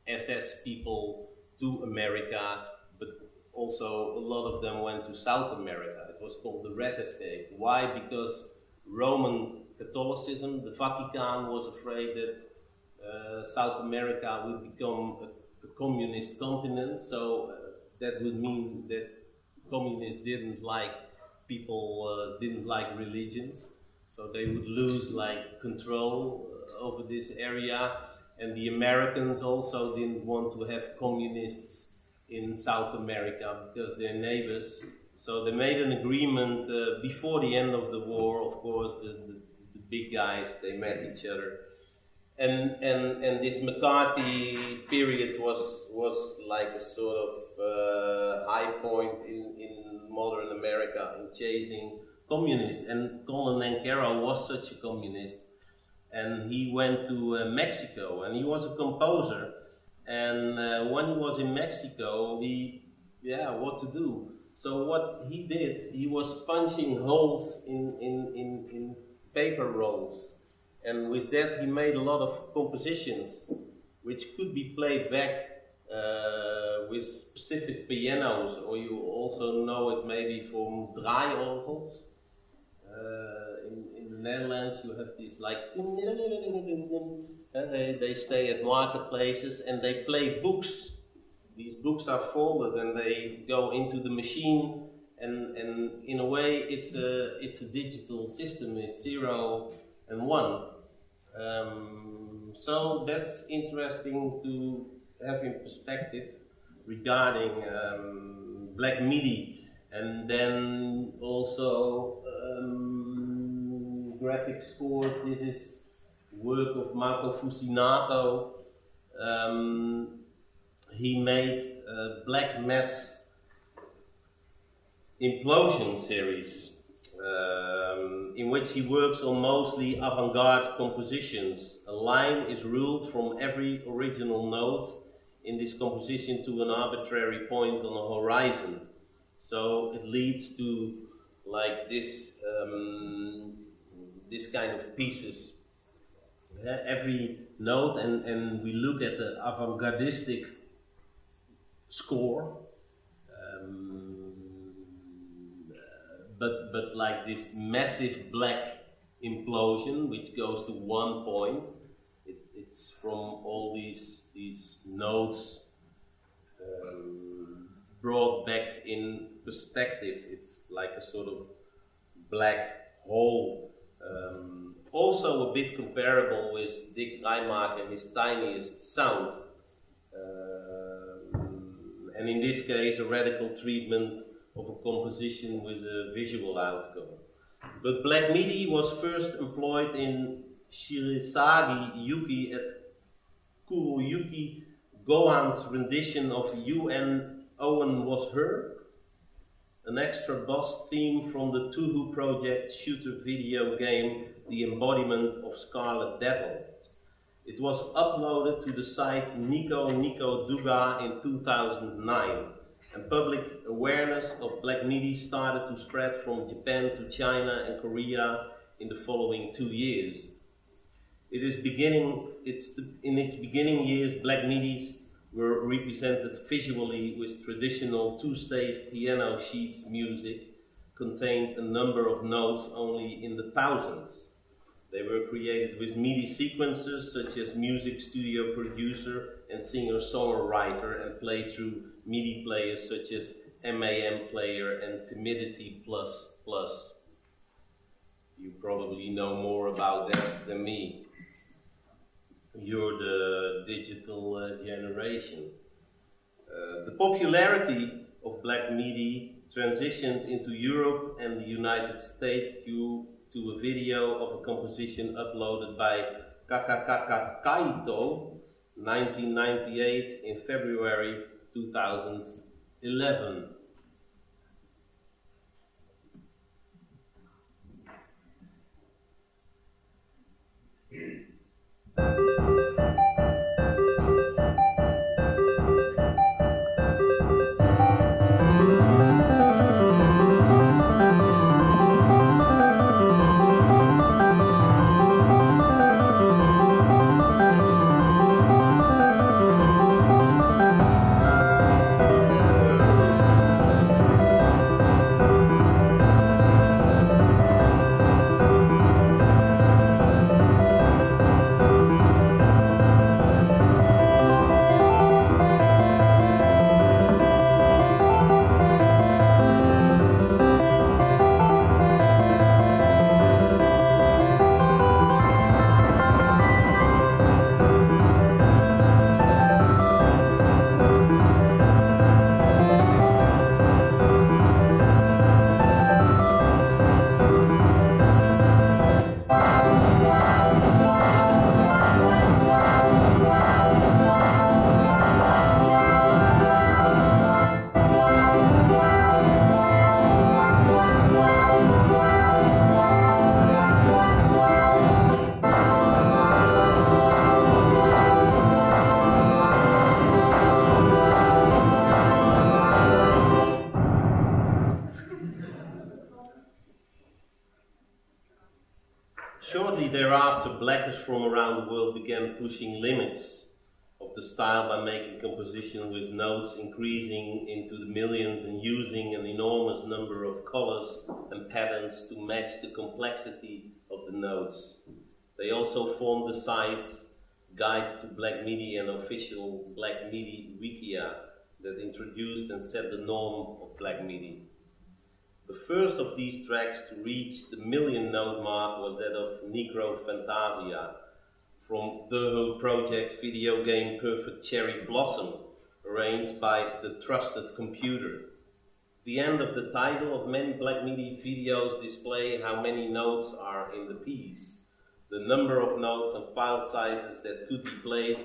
S2: SS people to America, but also a lot of them went to South America. It was called the Red Escape. Why? Because Roman Catholicism, the Vatican was afraid that South America would become a communist continent, so that would mean that communists didn't like people, didn't like religions, so they would lose like control over this area. And the Americans also didn't want to have communists in South America because they're neighbors. So they made an agreement before the end of the war. Of course, the big guys, they met each other. And this McCarthy period was like a sort of high point in modern America in chasing communists. And Conlon Nancarrow was such a communist. And he went to Mexico, and he was a composer. And when he was in Mexico, what to do? So what he did, he was punching holes in paper rolls. And with that, he made a lot of compositions, which could be played back with specific pianos, or you also know it maybe from draaiorgels. In the Netherlands, you have these like, they stay at marketplaces and they play books. These books are folded and they go into the machine, and in a way it's a digital system. It's 0 and 1. So that's interesting to have in perspective.
S1: regarding Black MIDI, and then also graphic scores. This is work of Marco Fusinato. He made a Black Mass Implosion series, in which he works on mostly avant-garde compositions. A line is ruled from every original note in this composition to an arbitrary point on the horizon. So it leads to like this, this kind of pieces. Every note, and we look at the avant-gardistic score, but like this massive black implosion which goes to one point. It's from all these notes brought back in perspective. It's like a sort of black hole. Also a bit comparable with Dick Reimark and his Tiniest Sound. And in this case, a radical treatment of a composition with a visual outcome. But Black MIDI was first employed in Shiresagi Yuki at Kuroyuki Gohan's rendition of UN Owen Was Her, an extra boss theme from the Tuhu Project shooter video game The Embodiment of Scarlet Devil. It was uploaded to the site Nico Nico Duga in 2009, and public awareness of Black MIDI started to spread from Japan to China and Korea in the following 2 years. In its beginning years, Black MIDIs were represented visually with traditional two-stave piano sheets music, contained a number of notes only in the thousands. They were created with MIDI sequences such as music studio producer and singer-songwriter, and played through MIDI players such as MAM Player and Timidity++. You probably know more about that than me. You're the digital generation. The popularity of Black MIDI transitioned into Europe and the United States due to a video of a composition uploaded by Kaito 1998 in February 2011. Shortly thereafter, blackers from around the world began pushing limits of the style by making composition with notes increasing into the millions and using an enormous number of colors and patterns to match the complexity of the notes. They also formed the sites Guide to Black MIDI and official Black MIDI Wikia that introduced and set the norm of Black MIDI. The first of these tracks to reach the million-note mark was that of Negro Fantasia from the Project video game Perfect Cherry Blossom, a arranged by the trusted computer. The end of the title of many Black MIDI videos display how many notes are in the piece. The number of notes and file sizes that could be played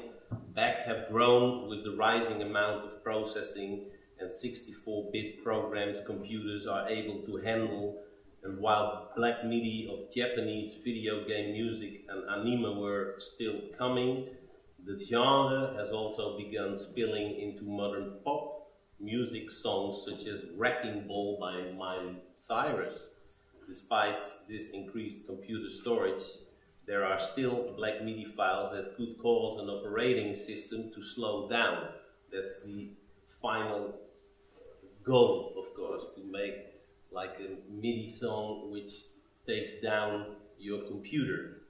S1: back have grown with the rising amount of processing and 64-bit programs computers are able to handle, and while Black MIDI of Japanese video game music and anime were still coming, the genre has also begun spilling into modern pop music songs such as Wrecking Ball by Miley Cyrus. Despite this increased computer storage, there are still Black MIDI files that could cause an operating system to slow down. That's the final goal, of course, to make like a MIDI song which takes down your computer.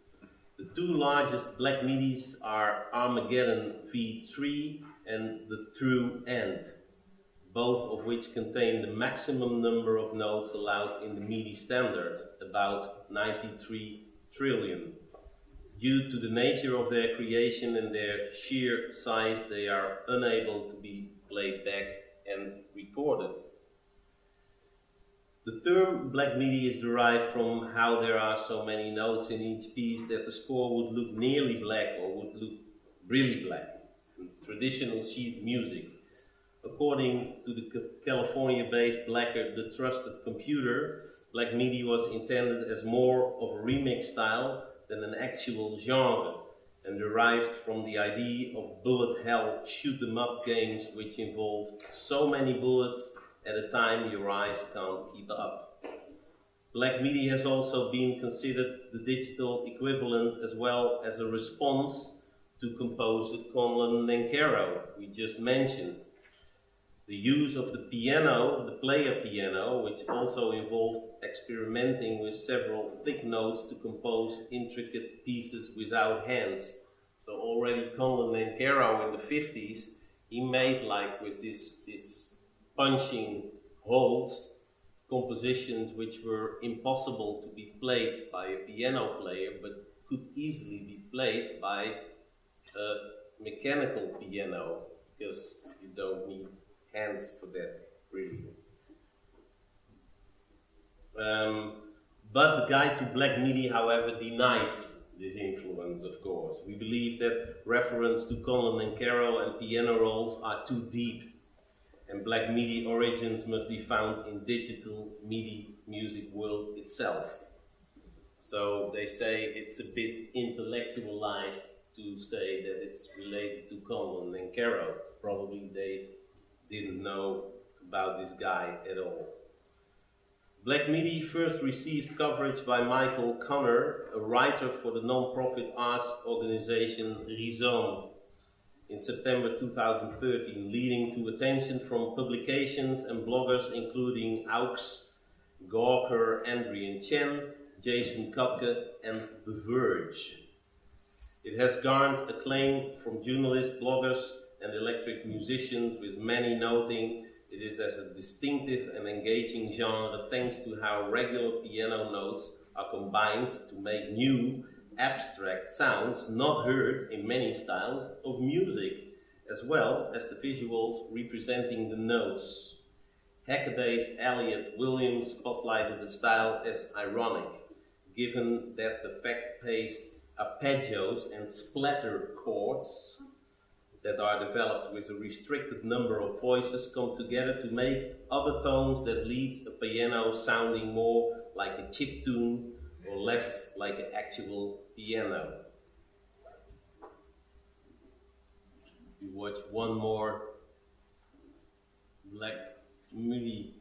S1: The two largest Black MIDIs are Armageddon V3 and the True End, both of which contain the maximum number of notes allowed in the MIDI standard, about 93 trillion. Due to the nature of their creation and their sheer size, they are unable to be played back and recorded. The term Black MIDI is derived from how there are so many notes in each piece that the score would look nearly black or would look really black in traditional sheet music. According to the California-based Blacker The Trusted Computer, Black MIDI was intended as more of a remix style than an actual genre, and derived from the idea of bullet hell shoot-'em-up games which involved so many bullets at a time your eyes can't keep up. Black MIDI has also been considered the digital equivalent as well as a response to composer Conlon Nancarrow, we just mentioned. The use of the piano, the player piano, which also involved experimenting with several thick notes to compose intricate pieces without hands. So already Conlon Nancarrow in the 50s, he made like with this punching holes, compositions which were impossible to be played by a piano player, but could easily be played by a mechanical piano, because you don't need hands for that, really. But the Guide to Black MIDI, however, denies this influence, of course. We believe that reference to Conlon Nancarrow and piano rolls are too deep, and Black MIDI origins must be found in digital MIDI music world itself. So they say it's a bit intellectualized to say that it's related to Conlon Nancarrow. Probably they didn't know about this guy at all. Black MIDI first received coverage by Michael Connor, a writer for the non-profit arts organization Rhizome, in September 2013, leading to attention from publications and bloggers including Aux, Gawker, Adrian Chen, Jason Kopke, and The Verge. It has garnered acclaim from journalists, bloggers, and electric musicians, with many noting it is as a distinctive and engaging genre thanks to how regular piano notes are combined to make new, abstract sounds not heard in many styles of music, as well as the visuals representing the notes. Hackaday's Elliot Williams spotlighted the style as ironic, given that the fact-paced arpeggios and splatter chords that are developed with a restricted number of voices come together to make other tones that leads a piano sounding more like a chiptune or less like an actual piano. We watch one more Black MIDI.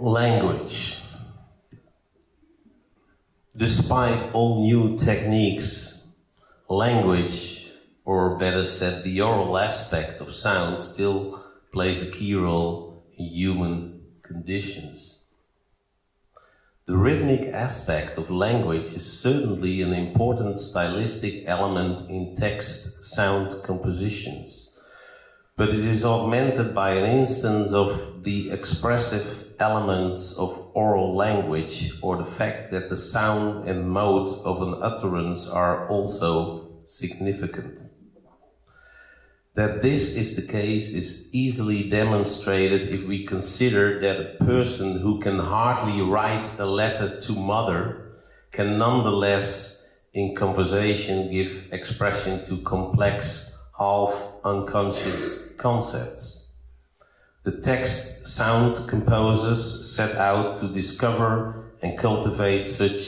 S2: Language. Despite all new techniques, language, or better said, the oral aspect of sound, still plays a key role in human conditions. The rhythmic aspect of language is certainly an important stylistic element in text sound compositions, but it is augmented by an instance of the expressive elements of oral language, or the fact that the sound and mode of an utterance are also significant. That this is the case is easily demonstrated if we consider that a person who can hardly write a letter to mother can nonetheless in conversation give expression to complex, half-unconscious concepts. The text sound composers set out to discover and cultivate such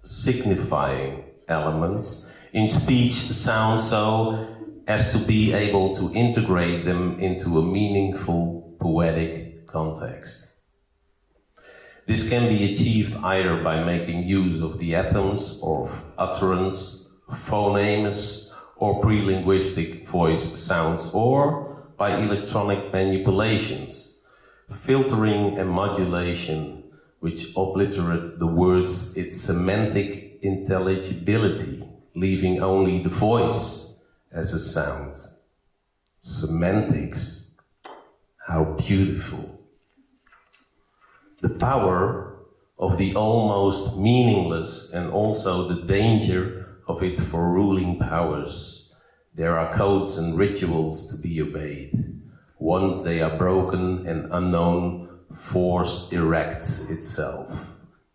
S2: signifying elements in speech sound so as to be able to integrate them into a meaningful poetic context. This can be achieved either by making use of the atoms or utterance, phonemes or pre-linguistic voice sounds, or by electronic manipulations, filtering and modulation, which obliterate the words its semantic intelligibility, leaving only the voice as a sound. Semantics, how beautiful. The power of the almost meaningless and also the danger of it for ruling powers. There are codes and rituals to be obeyed. Once they are broken, an unknown force erects itself.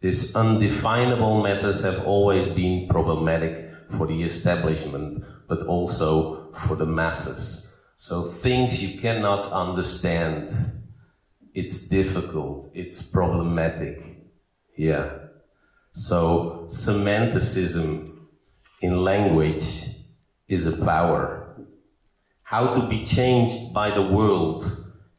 S2: These undefinable matters have always been problematic for the establishment, but also for the masses. So things you cannot understand, it's difficult, it's problematic. Yeah. So semanticism in language is a power. How to be changed by the world,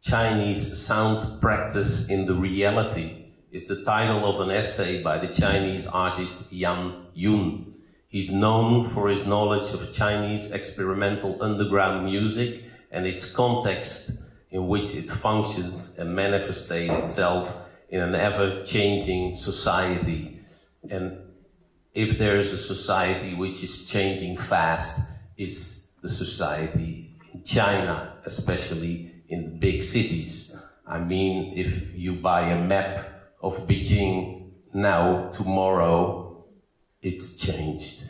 S2: Chinese sound practice in the reality, is the title of an essay by the Chinese artist Yan Yun. He's known for his knowledge of Chinese experimental underground music and its context in which it functions and manifests itself in an ever-changing society. And if there is a society which is changing fast, it's the society in China, especially in the big cities. I mean, if you buy a map of Beijing now, tomorrow, it's changed.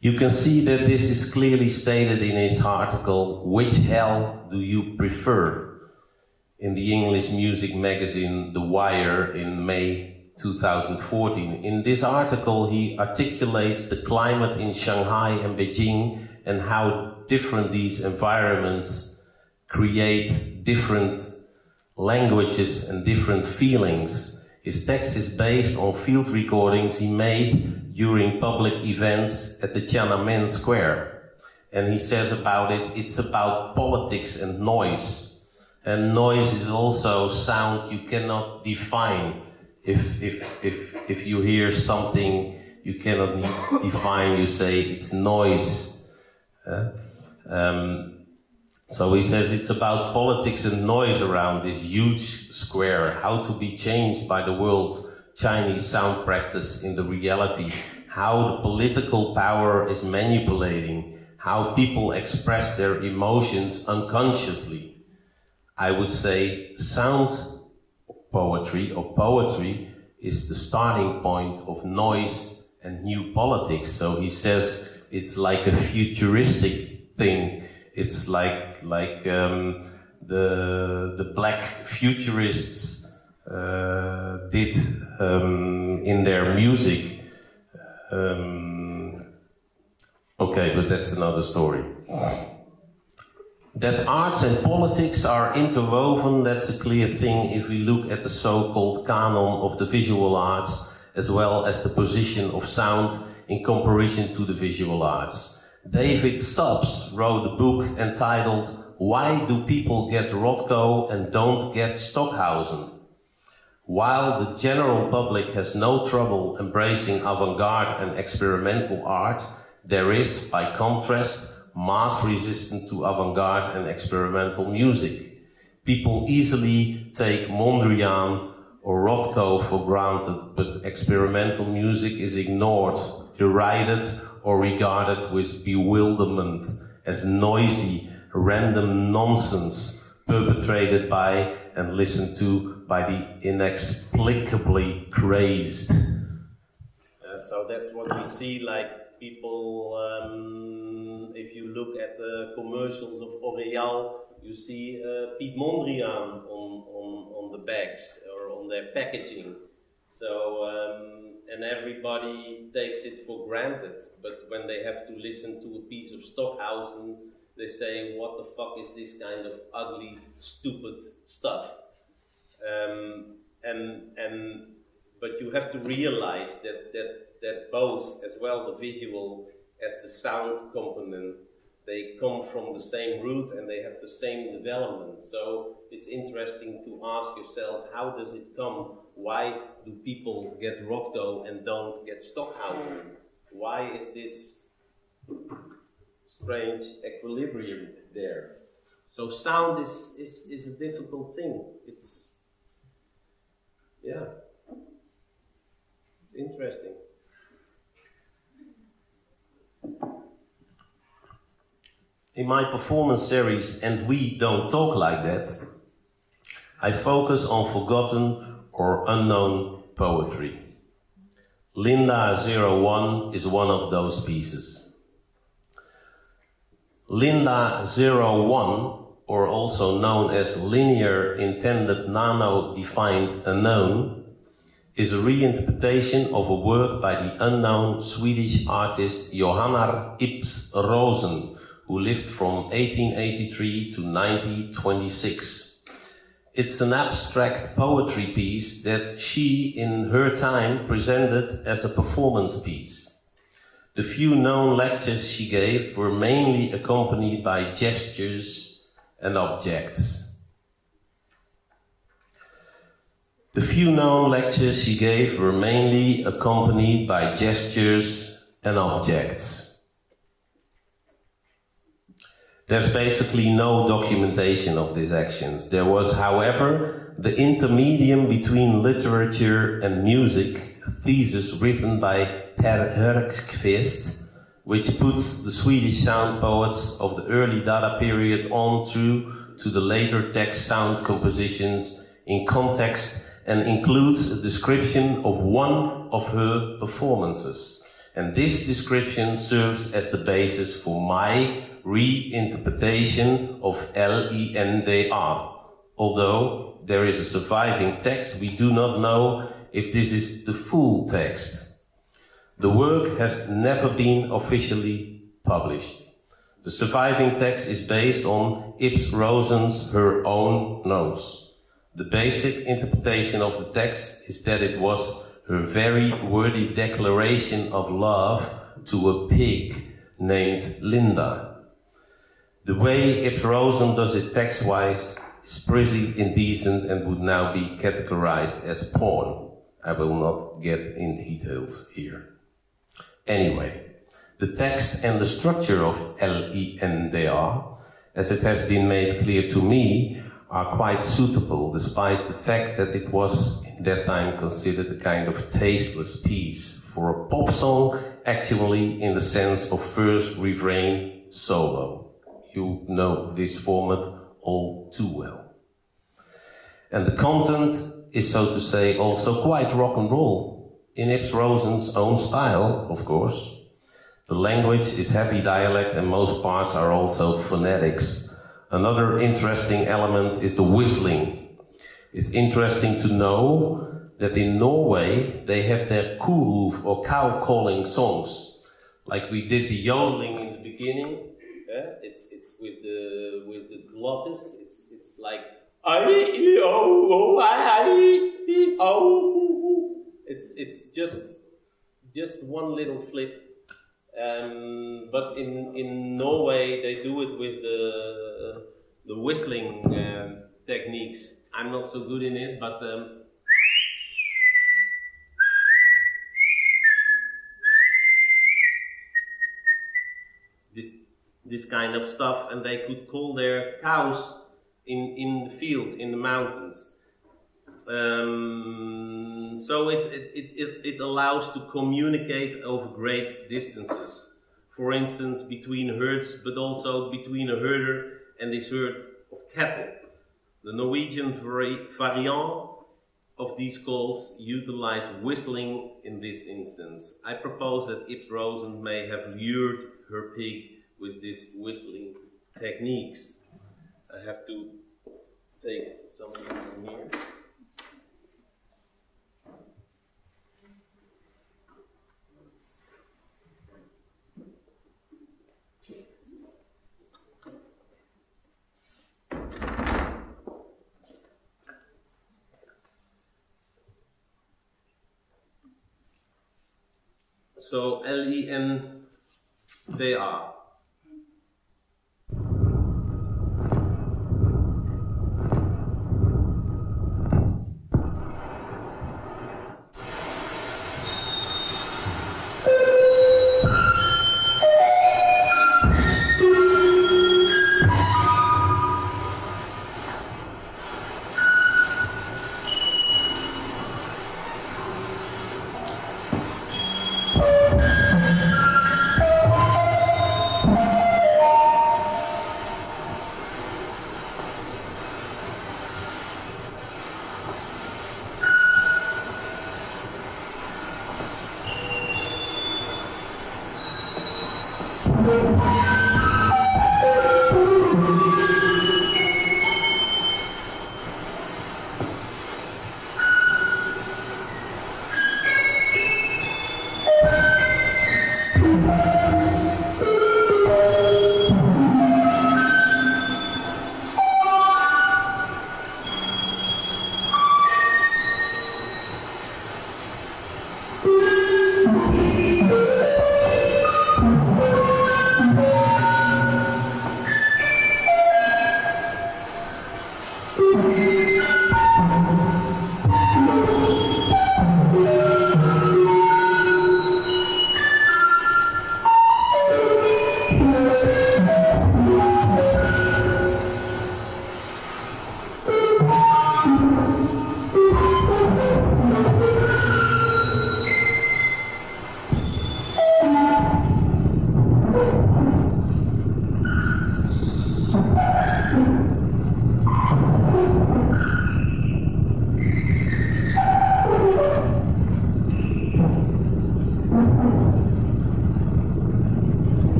S2: You can see that this is clearly stated in his article, Which Hell Do You Prefer? In the English music magazine The Wire in May 2014. In this article, he articulates the climate in Shanghai and Beijing and how different these environments create different languages and different feelings. His text is based on field recordings he made during public events at the Tiananmen Square. And he says about it, it's about politics and noise. And noise is also sound you cannot define. If you hear something you cannot define, you say it's noise. So he says it's about politics and noise around this huge square, how to be changed by the world, Chinese sound practice in the reality, how the political power is manipulating, how people express their emotions unconsciously. I would say sound poetry or poetry is the starting point of noise and new politics. So he says it's like a futuristic thing. It's like the black futurists did in their music. Okay, but that's another story. That arts and politics are interwoven, that's a clear thing if we look at the so-called canon of the visual arts, as well as the position of sound in comparison to the visual arts. David Stubbs wrote a book entitled "Why Do People Get Rothko and Don't Get Stockhausen?" While the general public has no trouble embracing avant-garde and experimental art, there is, by contrast, mass resistance to avant-garde and experimental music. People easily take Mondrian or Rothko for granted, but experimental music is ignored, derided, or regarded with bewilderment as noisy, random nonsense perpetrated by and listened to by the inexplicably crazed.
S1: So that's what we see, like people, if you look at the commercials of L'Oréal, you see Piet Mondrian on the bags or on their packaging. So, and everybody takes it for granted, but when they have to listen to a piece of Stockhausen, they say, what the fuck is this kind of ugly, stupid stuff? But you have to realize that both, as well the visual as the sound component, they come from the same root and they have the same development. So it's interesting to ask yourself, how does it come? Why do people get Rothko and don't get Stockhausen? Why is this strange equilibrium there? So sound is a difficult thing. It's interesting.
S2: In my performance series, And We Don't Talk Like That, I focus on forgotten or unknown poetry. Linda 01 is one of those pieces. Linda 01, or also known as linear intended nano-defined unknown, is a reinterpretation of a work by the unknown Swedish artist Johanna Ips Rosen, who lived from 1883 to 1926. It's an abstract poetry piece that she, in her time, presented as a performance piece. The few known lectures she gave were mainly accompanied by gestures and objects. The few known lectures she gave were mainly accompanied by gestures and objects. There's basically no documentation of these actions. There was, however, the intermedium between literature and music, a thesis written by Per Hörkqvist, which puts the Swedish sound poets of the early Dada period on to the later text sound compositions in context and includes a description of one of her performances. And this description serves as the basis for my reinterpretation of LINDA. Although there is a surviving text, we do not know if this is the full text. The work has never been officially published. The surviving text is based on Ips Rosen's her own notes. The basic interpretation of the text is that it was her very wordy declaration of love to a pig named Linda. The way Ips Rosen does it text-wise is pretty indecent and would now be categorized as porn. I will not get in details here. Anyway, the text and the structure of LINDA, as it has been made clear to me, are quite suitable, despite the fact that it was in that time considered a kind of tasteless piece for a pop song, actually in the sense of first refrain solo. You know this format all too well. And the content is, so to say, also quite rock and roll, in Ips Rosen's own style, of course. The language is heavy dialect and most parts are also phonetics. Another interesting element is the whistling. It's interesting to know that in Norway they have their kurulf or cow calling songs. Like we did the yodeling in the beginning. It's with the glottis. It's like it's just
S1: just one little flip. But in Norway they do it with the whistling techniques. I'm not so good in it, but this kind of stuff, and they could call their cows in the field, in the mountains. So it allows to communicate over great distances. For instance, between herds, but also between a herder and his herd of cattle. The Norwegian variant of these calls utilize whistling in this instance. I propose that Ibs Rosen may have lured her pig with these whistling techniques. I have to take something from here. So LENVA.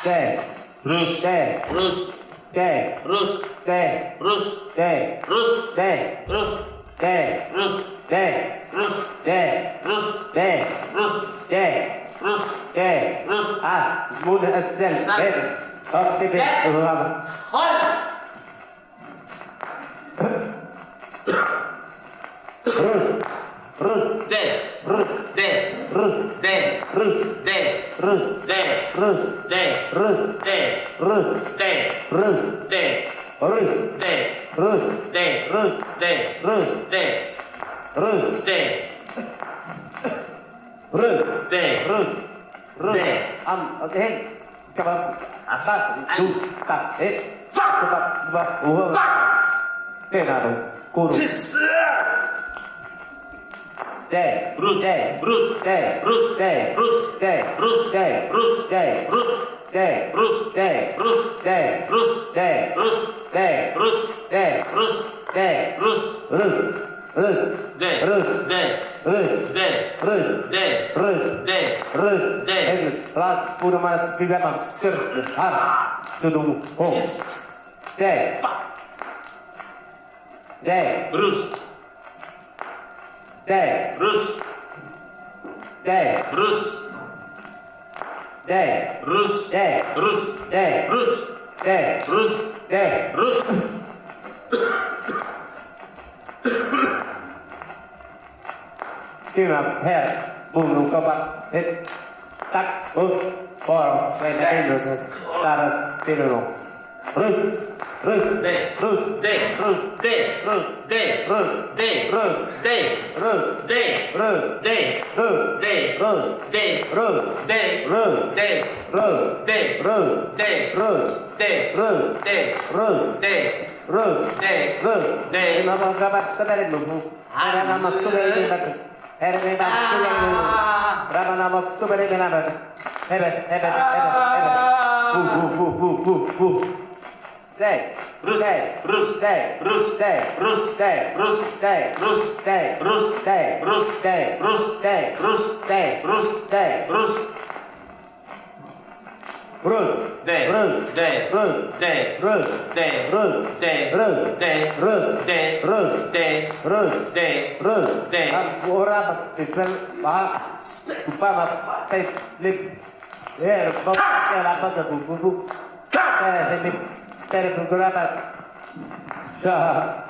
S4: de,
S1: Rus.
S4: de,
S1: Rus.
S4: de,
S1: Rus.
S4: de,
S1: Rus.
S4: de,
S1: Rus.
S4: de,
S1: Rus.
S4: de,
S1: Rus.
S4: de,
S1: Rus.
S4: de,
S1: Rus.
S4: de,
S1: Rus.
S4: de,
S1: Rus.
S4: de,
S1: Rus.
S4: moet het stel, de, op de bed, Rus,
S1: De.
S4: Rus,
S1: De.
S4: Rus,
S1: De.
S4: Rus,
S1: De.
S4: Rus,
S1: De.
S4: Rus,
S1: De.
S4: Rus,
S1: De.
S4: Rus,
S1: De.
S4: Rus,
S1: De.
S4: Rus,
S1: De.
S4: Rus,
S1: De.
S4: Rus,
S1: De.
S4: Rus,
S1: De.
S4: Rus,
S1: De.
S4: Rus,
S1: De.
S4: Rus, Rus,
S1: De.
S4: heen, kebab, asas, doe, tak,
S1: Fuck.
S4: kebab,
S1: Fuck.
S4: tenado, kuru, de,
S1: Rus.
S4: de,
S1: Rus.
S4: de,
S1: Rus.
S4: de,
S1: Rus.
S4: de,
S1: Rus.
S4: de,
S1: Rus.
S4: de,
S1: Rus.
S4: de,
S1: Rus.
S4: de,
S1: Rus.
S4: de,
S1: Rus.
S4: de,
S1: Rus.
S4: de,
S1: Rus.
S4: de,
S1: Rus.
S4: de,
S1: Rus.
S4: Rus, Rus,
S1: De.
S4: Rus,
S1: De.
S4: Rus,
S1: De.
S4: Rus,
S1: De.
S4: Rus,
S1: De.
S4: Rus,
S1: De.
S4: en laat voor maar pigaman, Cirque, hard, te doen, oh, de, de,
S1: Rus.
S4: de,
S1: Rus.
S4: de,
S1: Rus.
S4: de,
S1: Rus.
S4: de,
S1: Rus.
S4: de,
S1: Rus.
S4: de,
S1: Rus.
S4: de,
S1: Rus.
S4: Kima her, bulu kapak, tak, por, veneno, taras, pero, Rus, Rus,
S1: De.
S4: Rus,
S1: De.
S4: Rus,
S1: De.
S4: Rus,
S1: De.
S4: Rus,
S1: De.
S4: Rus,
S1: De.
S4: Rus,
S1: De.
S4: Rus,
S1: De.
S4: Rus,
S1: De.
S4: Rus,
S1: De.
S4: Rus,
S1: De.
S4: Rus,
S1: De.
S4: Rus,
S1: De.
S4: Rus,
S1: De.
S4: Rus,
S1: De.
S4: Rus,
S1: De.
S4: Rus,
S1: De.
S4: Rus,
S1: De.
S4: Rus,
S1: De.
S4: Nama kapat kadari lubu. Era nama tuberi kenak. Era nama tuberi lubu. Rama nama tuberi kenak. Hebet. Bu. Day.
S1: Rus.
S4: Day.
S1: Rus.
S4: Day.
S1: Rus.
S4: Day.
S1: Rus.
S4: Day.
S1: Rus.
S4: Day.
S1: Rus.
S4: Day.
S1: Rus.
S4: Day.
S1: Rus.
S4: Day.
S1: Rus.
S4: Day.
S1: Rus.
S4: Day.
S1: Rus.
S4: Day.
S1: Rus.
S4: Rus.
S1: De.
S4: Rus.
S1: De.
S4: Rus.
S1: De.
S4: Rus.
S1: De.
S4: Rus.
S1: De.
S4: Rus.
S1: De.
S4: Rus.
S1: De.
S4: Rus.
S1: De.
S4: Rus.
S1: De.
S4: Rus.
S1: De.
S4: Orang besar bahas upama pay lip. Kau apa tu buku? Saya ini dari beberapa. Sah.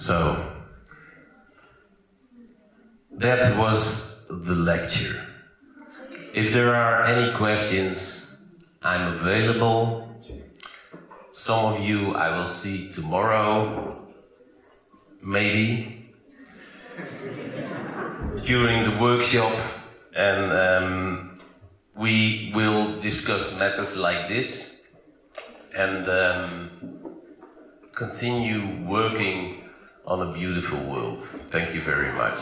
S2: So, that was the lecture. If there are any questions, I'm available. Some of you I will see tomorrow, maybe, during the workshop, and we will discuss matters like this and continue working on a beautiful world. Thank you very much.